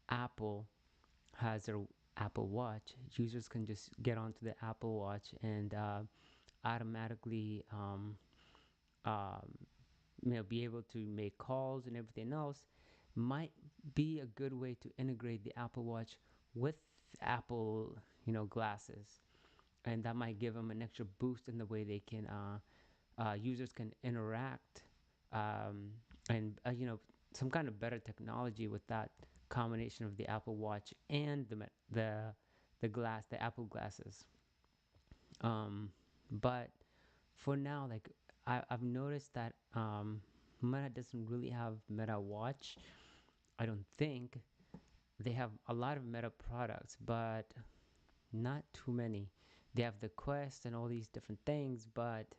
Apple has their Apple Watch, users can just get onto the Apple Watch and automatically be able to make calls and everything else. Might be a good way to integrate the Apple Watch with Apple glasses, and that might give them an extra boost in the way they can users can interact, and some kind of better technology with that combination of the Apple Watch and the Apple glasses. But for now, like I've noticed that Meta doesn't really have Meta Watch. I don't think. They have a lot of Meta products, but not too many. They have the Quest and all these different things, but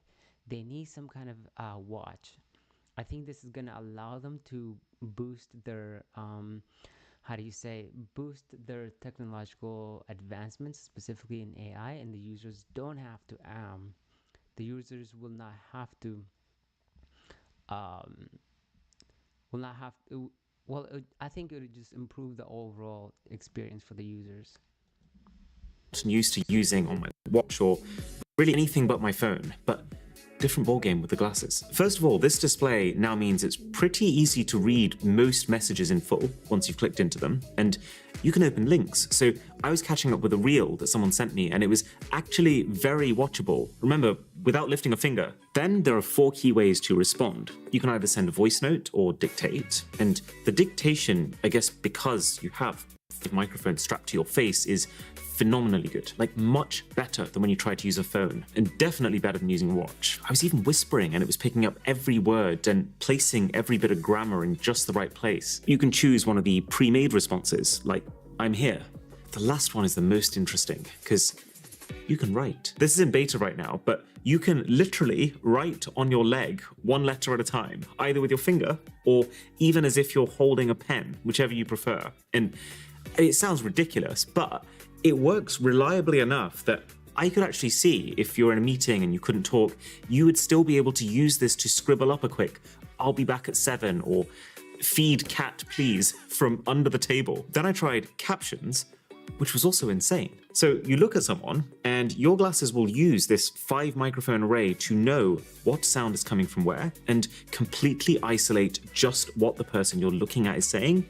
they need some kind of watch. I think this is going to allow them to boost their boost their technological advancements, specifically in AI, and the users don't have to the users will not have to I think it would just improve the overall experience for the users. Used to using on my watch or really anything but my phone, but different ballgame with the glasses. First of all, this display now means it's pretty easy to read most messages in full once you've clicked into them, and you can open links. So I was catching up with a reel that someone sent me, and it was actually very watchable. Remember, without lifting a finger. Then there are 4 key ways to respond. You can either send a voice note or dictate, and the dictation, I guess because you have the microphone strapped to your face, is phenomenally good, like much better than when you try to use a phone, and definitely better than using a watch. I was even whispering and it was picking up every word and placing every bit of grammar in just the right place. You can choose one of the pre-made responses, like I'm here. The last one is the most interesting because you can write. This is in beta right now, but you can literally write on your leg 1 letter at a time, either with your finger or even as if you're holding a pen, whichever you prefer. And it sounds ridiculous, but it works reliably enough that I could actually see if you're in a meeting and you couldn't talk, you would still be able to use this to scribble up a quick, I'll be back at 7, or feed cat please from under the table. Then I tried captions, which was also insane. So you look at someone and your glasses will use this 5 microphone array to know what sound is coming from where and completely isolate just what the person you're looking at is saying,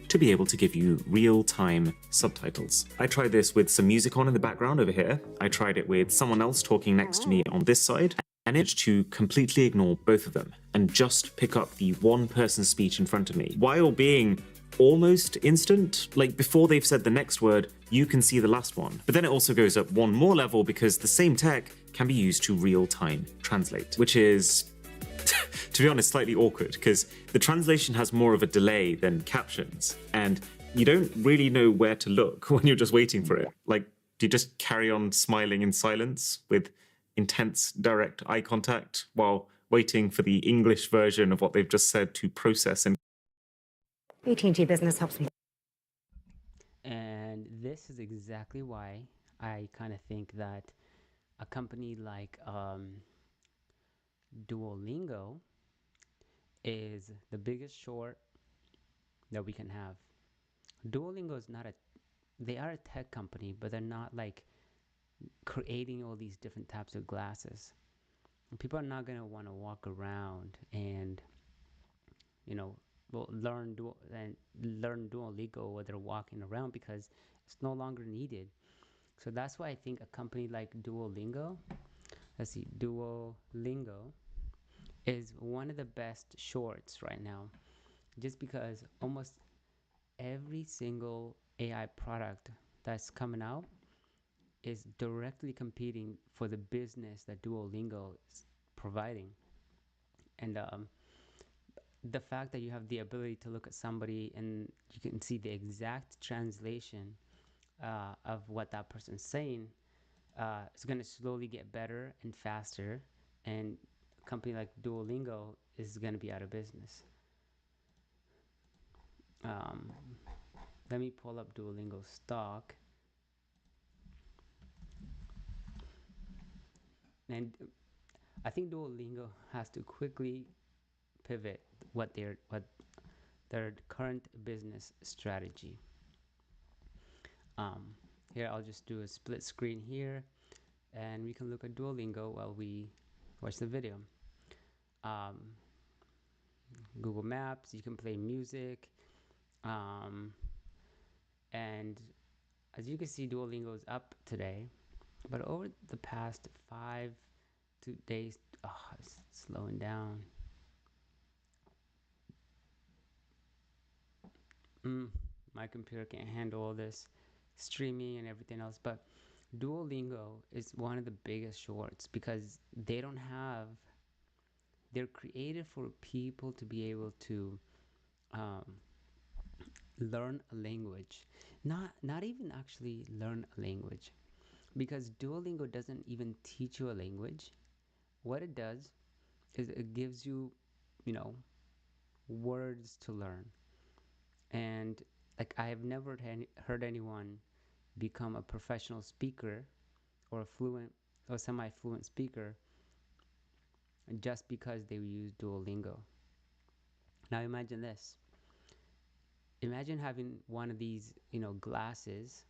to be able to give you real-time subtitles. I tried this with some music on in the background over here. I tried it with someone else talking next to me on this side, and managed to completely ignore both of them and just pick up the one person's speech in front of me, while being almost instant. Like before they've said the next word, you can see the last one. But then it also goes up one more level because the same tech can be used to real-time translate, which is to be honest, slightly awkward because the translation has more of a delay than captions, and you don't really know where to look when you're just waiting for it. Like, do you just carry on smiling in silence with intense, direct eye contact while waiting for the English version of what they've just said to process? And AT&T Business helps me. And this is exactly why I kind of think that a company like Duolingo is the biggest short that we can have. Duolingo is not they are a tech company, but they're not like creating all these different types of glasses. And people are not going to want to walk around and, learn Duolingo while they're walking around because it's no longer needed. So that's why I think a company like Duolingo let's see, Duolingo is one of the best shorts right now, just because almost every single AI product that's coming out is directly competing for the business that Duolingo is providing. And the fact that you have the ability to look at somebody and you can see the exact translation of what that person's saying is going to slowly get better and faster, and a company like Duolingo is going to be out of business. Let me pull up Duolingo stock. And I think Duolingo has to quickly pivot what their current business strategy. Here I'll just do a split screen here, and we can look at Duolingo while we watch the video. Google Maps, you can play music, and as you can see, Duolingo is up today, but over the past 5 days, it's slowing down. My computer can't handle all this streaming and everything else, but Duolingo is one of the biggest shorts because they're created for people to be able to learn a language, not even actually learn a language, because Duolingo doesn't even teach you a language. What it does is it gives you, words to learn. And like, I have never heard anyone become a professional speaker or a fluent or semi-fluent speaker just because they use Duolingo. Now imagine this. Imagine having one of these, glasses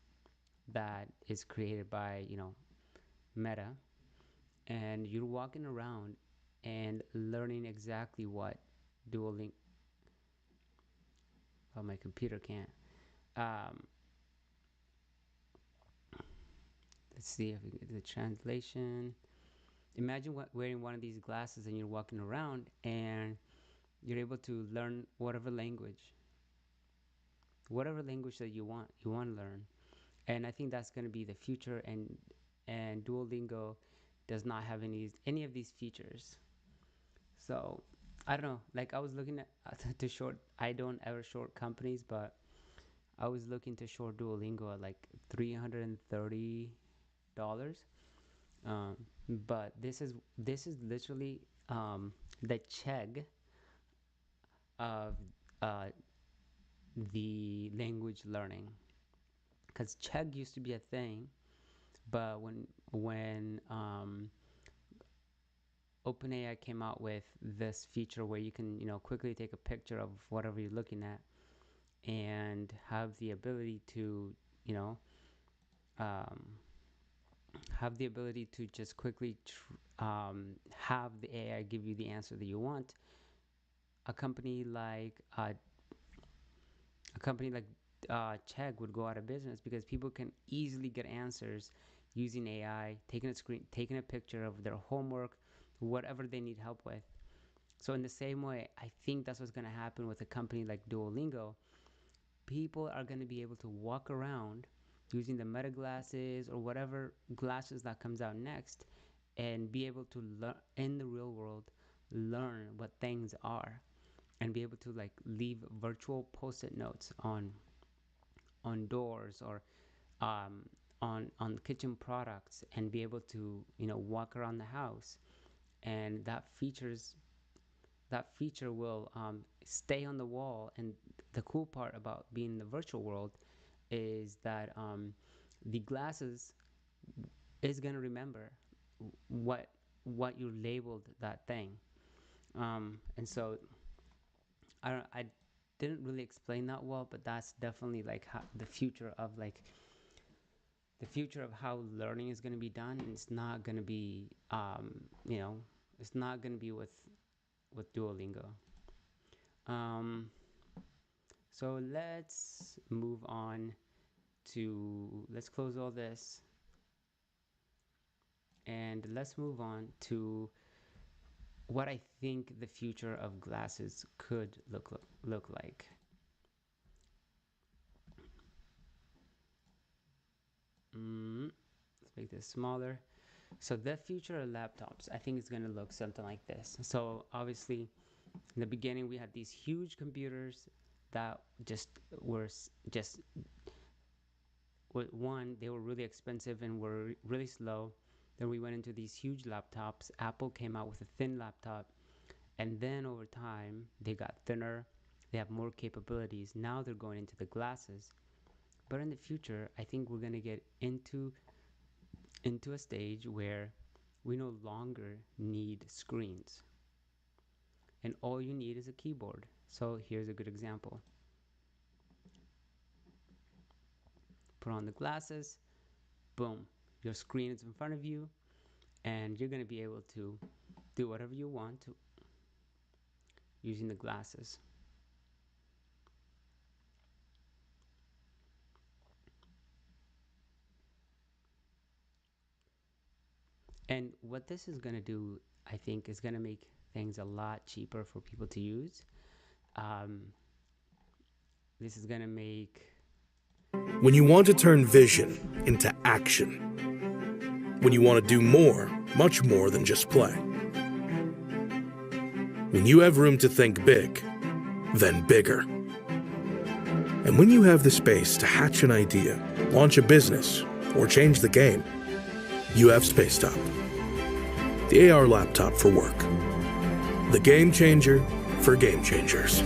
that is created by, Meta, and you're walking around and learning exactly what Duolingo. Oh, my computer can't. Let's see if we can get the translation. Imagine wearing one of these glasses and you're walking around and you're able to learn whatever language that you want to learn. And I think that's going to be the future, and Duolingo does not have any of these features. So I don't know, like, I was looking at to short. I don't ever short companies, but I was looking to short Duolingo at like $330. But this is literally the Chegg of the language learning, because Chegg used to be a thing, but when OpenAI came out with this feature where you can quickly take a picture of whatever you're looking at and have the ability to just quickly have the AI give you the answer that you want. A company like Chegg would go out of business because people can easily get answers using AI, taking a picture of their homework, whatever they need help with. So in the same way, I think that's what's going to happen with a company like Duolingo. People are going to be able to walk around using the Meta glasses or whatever glasses that comes out next, and be able to learn in the real world, learn what things are, and be able to like leave virtual post-it notes on doors or on kitchen products, and be able to walk around the house, and that feature will stay on the wall. And the cool part about being in the virtual world is that the glasses is going to remember what you labeled that thing, and so I didn't really explain that well, but that's definitely like the future of how learning is going to be done. And it's not going to be it's not going to be with Duolingo. So let's move on to, let's close all this And let's move on to what I think the future of glasses could look like. Let's make this smaller. So the future of laptops, I think, is going to look something like this. So obviously, in the beginning, we had these huge computers that one, they were really expensive and were really slow. Then we went into these huge laptops. Apple came out with a thin laptop, and then over time they got thinner. They have more capabilities. Now they're going into the glasses. But in the future, I think we're going to get into a stage where we no longer need screens, and all you need is a keyboard. So here's a good example. Put on the glasses, boom, your screen is in front of you, and you're going to be able to do whatever you want to using the glasses. And what this is going to do, I think, is going to make things a lot cheaper for people to use. This is going to make... When you want to turn vision into action. When you want to do more, much more than just play. When you have room to think big, then bigger. And when you have the space to hatch an idea, launch a business, or change the game, you have Spacetop, the AR laptop for work. The game changer for game changers.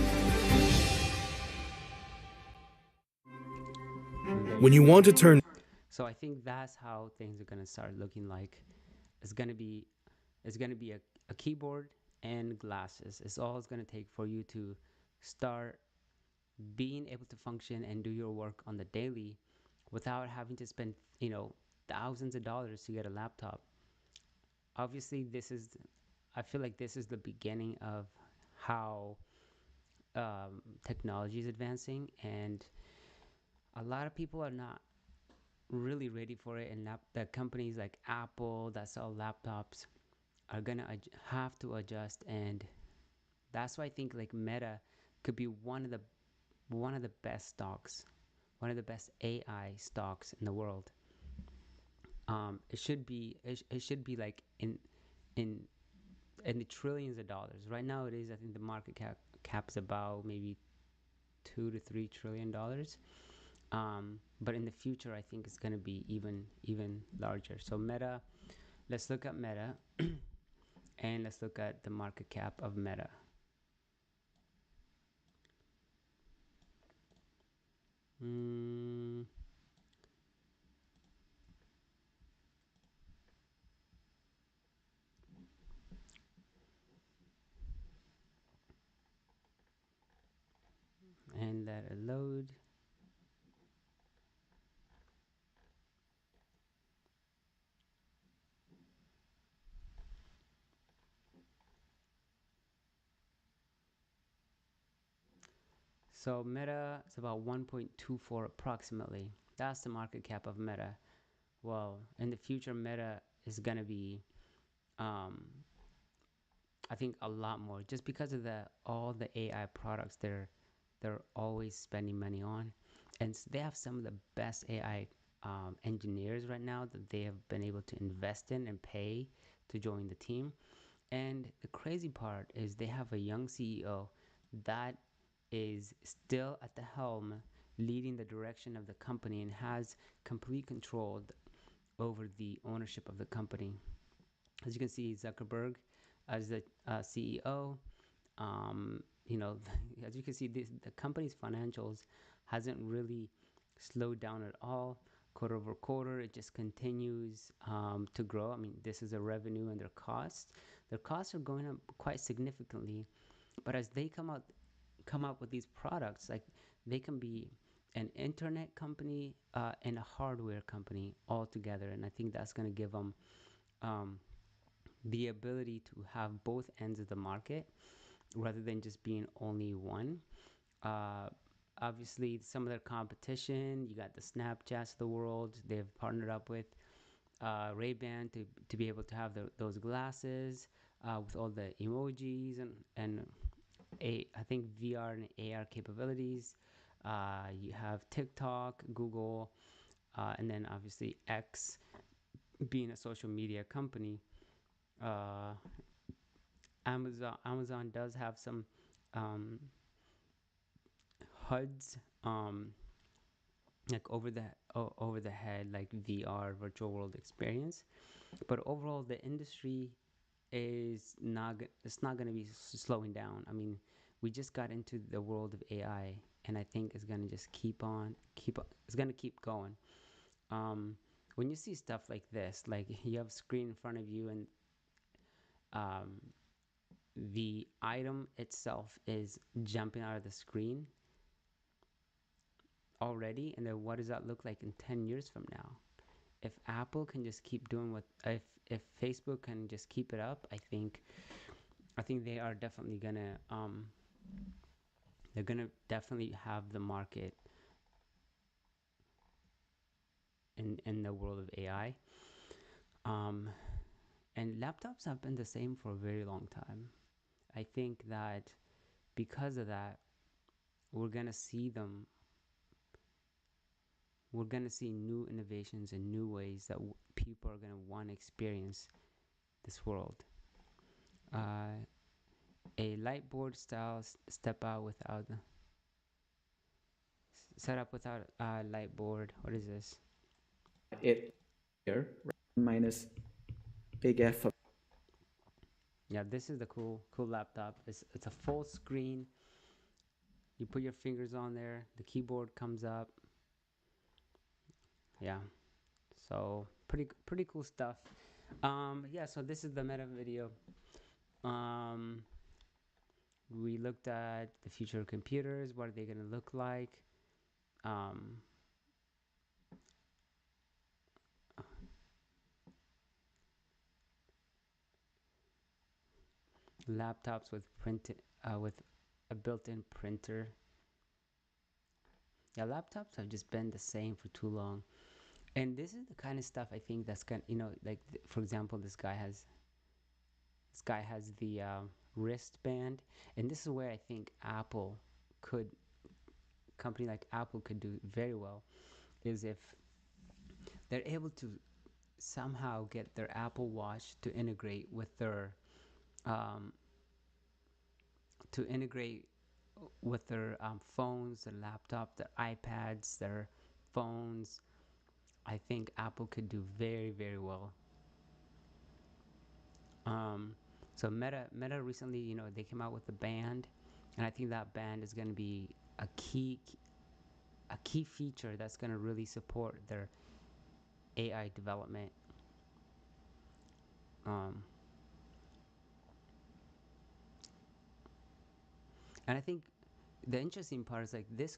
When you want to turn... So I think that's how things are going to start looking like. It's going to be a keyboard and glasses. It's all it's going to take for you to start being able to function and do your work on the daily without having to spend, thousands of dollars to get a laptop. Obviously, I feel like this is the beginning of how technology is advancing, and a lot of people are not really ready for it, and the companies like Apple that sell laptops are gonna have to adjust, and that's why I think like Meta could be one of the best stocks, one of the best AI stocks in the world. It should be like in the trillions of dollars. Right now it is, I think the market cap's about maybe $2 to $3 trillion. But in the future, I think it's going to be even larger. So Meta, let's look at Meta, and let's look at the market cap of Meta. And let it load. So Meta is about 1.24 approximately. That's the market cap of Meta. Well, in the future, Meta is gonna be, I think, a lot more, just because of all the AI products they're always spending money on, and they have some of the best AI engineers right now that they have been able to invest in and pay to join the team. And the crazy part is they have a young CEO that is still at the helm, leading the direction of the company, and has complete control over the ownership of the company. As you can see, Zuckerberg as the CEO. As you can see, the company's financials hasn't really slowed down at all. Quarter over quarter, it just continues to grow. I mean, this is a revenue and their costs. Their costs are going up quite significantly, but as they come up with these products, like they can be an internet company and a hardware company all together, and I think that's going to give them the ability to have both ends of the market rather than just being only one. Obviously, some of their competition, you got the Snapchats of the world, they've partnered up with. Ray-Ban to be able to have those glasses with all the emojis and I think VR and AR capabilities. You have TikTok, Google, and then obviously X being a social media company. Amazon does have some HUDs, like over the head, like VR, virtual world experience. But overall, the industry is it's not going to be slowing down. I mean, we just got into the world of AI, and I think it's going to just keep it's going to keep going. When you see stuff like this, like you have a screen in front of you, and the item itself is jumping out of the screen already, and then what does that look like in 10 years from now? If Apple can just keep doing if Facebook can just keep it up, I think they are definitely gonna they're gonna definitely have the market in the world of AI. And laptops have been the same for a very long time. I think that because of that, we're gonna see new innovations and new ways that people are gonna want to experience this world. A lightboard style setup without a lightboard. What is this? It here minus big F. Yeah, this is the cool laptop. It's a full screen. You put your fingers on there, the keyboard comes up. Yeah, so pretty cool stuff. Yeah, so this is the Meta video. We looked at the future of computers. What are they going to look like? Laptops with a built-in printer. Yeah, laptops have just been the same for too long, and this is the kind of stuff I think that's kind, like for example, this guy has the wristband, and this is where I think company like Apple could do very well, is if they're able to somehow get their Apple Watch to integrate with their phones, their laptop, their iPads, their phones. I think Apple could do very, very well. So Meta recently, they came out with a band, and I think that band is going to be a key feature that's going to really support their AI development. And I think the interesting part is like this.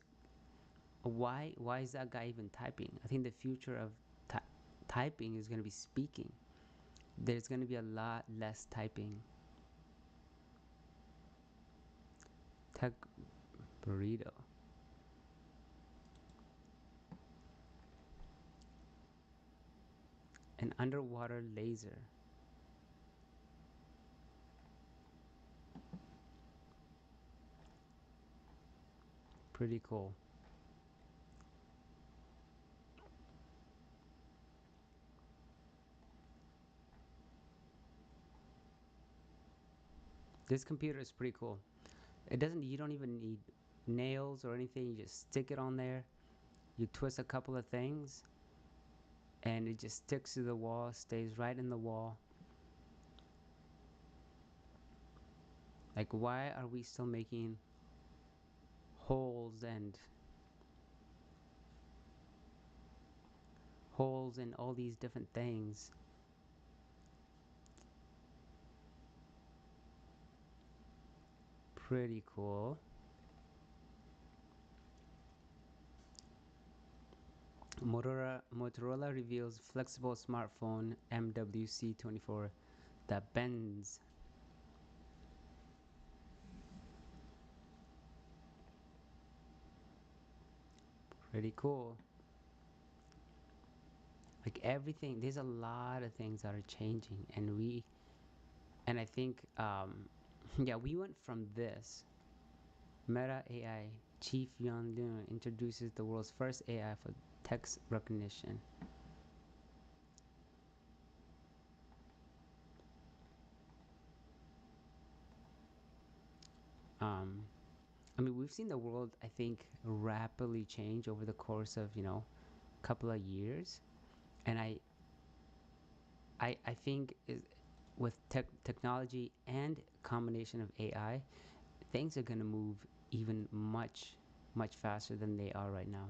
Why is that guy even typing? I think the future of typing is going to be speaking. There's going to be a lot less typing. Tech burrito. An underwater laser. Pretty cool. This computer is pretty cool. You don't even need nails or anything. You just stick it on there. You twist a couple of things, and it just sticks to the wall, stays right in the wall. Like, why are we still making holes and all these different things? Pretty cool. Motorola reveals flexible smartphone MWC24 that bends. Pretty cool. Like everything, there's a lot of things that are changing, and I think, yeah, we went from this. Meta AI Chief Yuan Liu introduces the world's first AI for text recognition. I mean, we've seen the world, I think, rapidly change over the course of, a couple of years. And I think with technology and combination of AI, things are going to move even much faster than they are right now.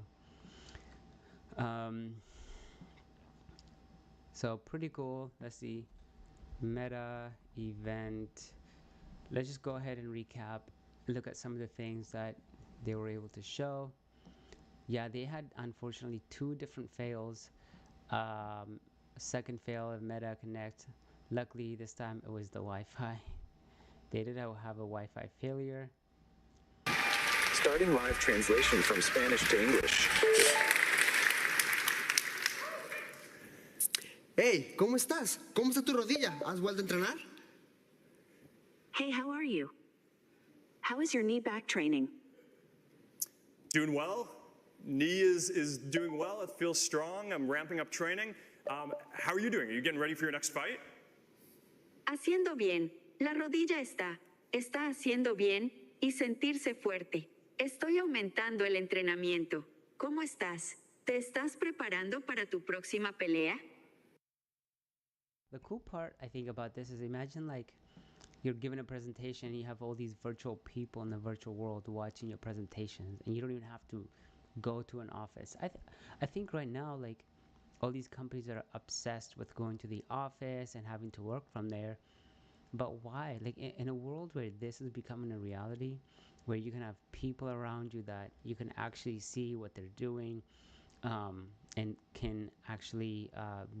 So pretty cool. Let's see. Meta event. Let's just go ahead and recap. Look at some of the things that they were able to show. Yeah, they had unfortunately 2 different fails. Second fail of Meta Connect. Luckily this time it was the Wi-Fi. They did have a Wi-Fi failure. Starting live translation from Spanish to English. Hey, ¿cómo estás? ¿Cómo está tu rodilla? ¿Has vuelto a entrenar? Hey, how are you? How is your knee back training? Doing well. Knee is doing well. It feels strong. I'm ramping up training. How are you doing? Are you getting ready for your next fight? Haciendo bien. La rodilla está haciendo bien y sentirse fuerte. Estoy aumentando el entrenamiento. ¿Cómo estás? ¿Te estás preparando para tu próxima pelea? The cool part I think about this is, imagine like you're giving a presentation and you have all these virtual people in the virtual world watching your presentations, and you don't even have to go to an office. I think right now, like, all these companies are obsessed with going to the office and having to work from there. But why? Like, in a world where this is becoming a reality, where you can have people around you that you can actually see what they're doing, and can actually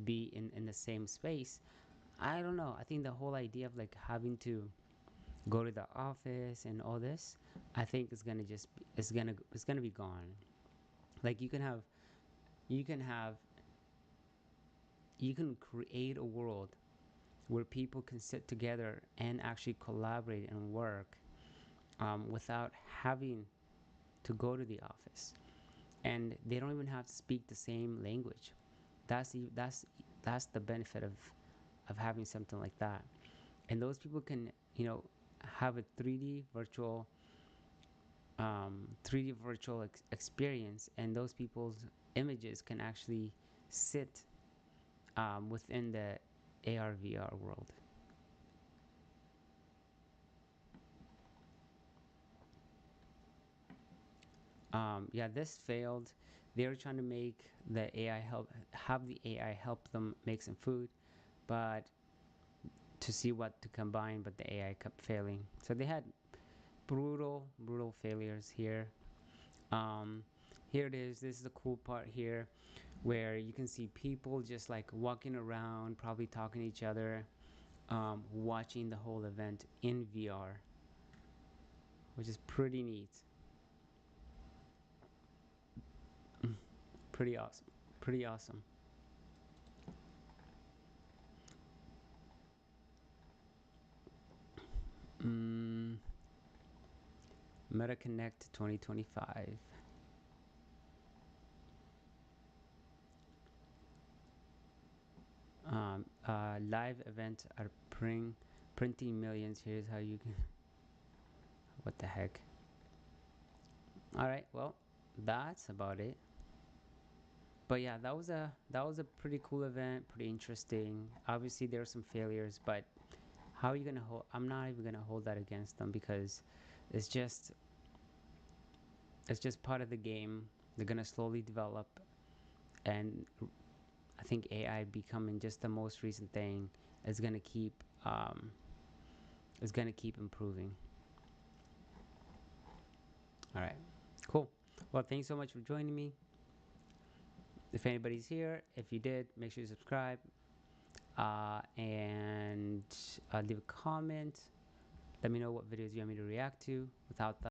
be in the same space. I don't know. I think the whole idea of like having to go to the office and all this, I think is gonna just it's gonna be gone. Like you can create a world where people can sit together and actually collaborate and work without having to go to the office, and they don't even have to speak the same language. That's the benefit of having something like that. And those people can have a 3D virtual experience, and those people's images can actually sit within the AR VR world. Yeah, this failed. They were trying to make the AI have the AI help them make some food, but to see what to combine, but the AI kept failing. So they had brutal failures here. Here it is. This is the cool part here, where you can see people just like walking around, probably talking to each other, watching the whole event in VR, which is pretty neat. Pretty awesome. Meta Connect 2025. Live event are printing millions. Here's how you can. What the heck? Alright, well, that's about it. But yeah, that was a pretty cool event, pretty interesting. Obviously there were some failures, but how are you gonna hold? I'm not even gonna hold that against them, because it's just part of the game. They're gonna slowly develop, and I think AI becoming just the most recent thing is gonna keep improving. All right, cool. Well, thanks so much for joining me. If anybody's here, if you did, make sure you subscribe, and leave a comment. Let me know what videos you want me to react to. Without that.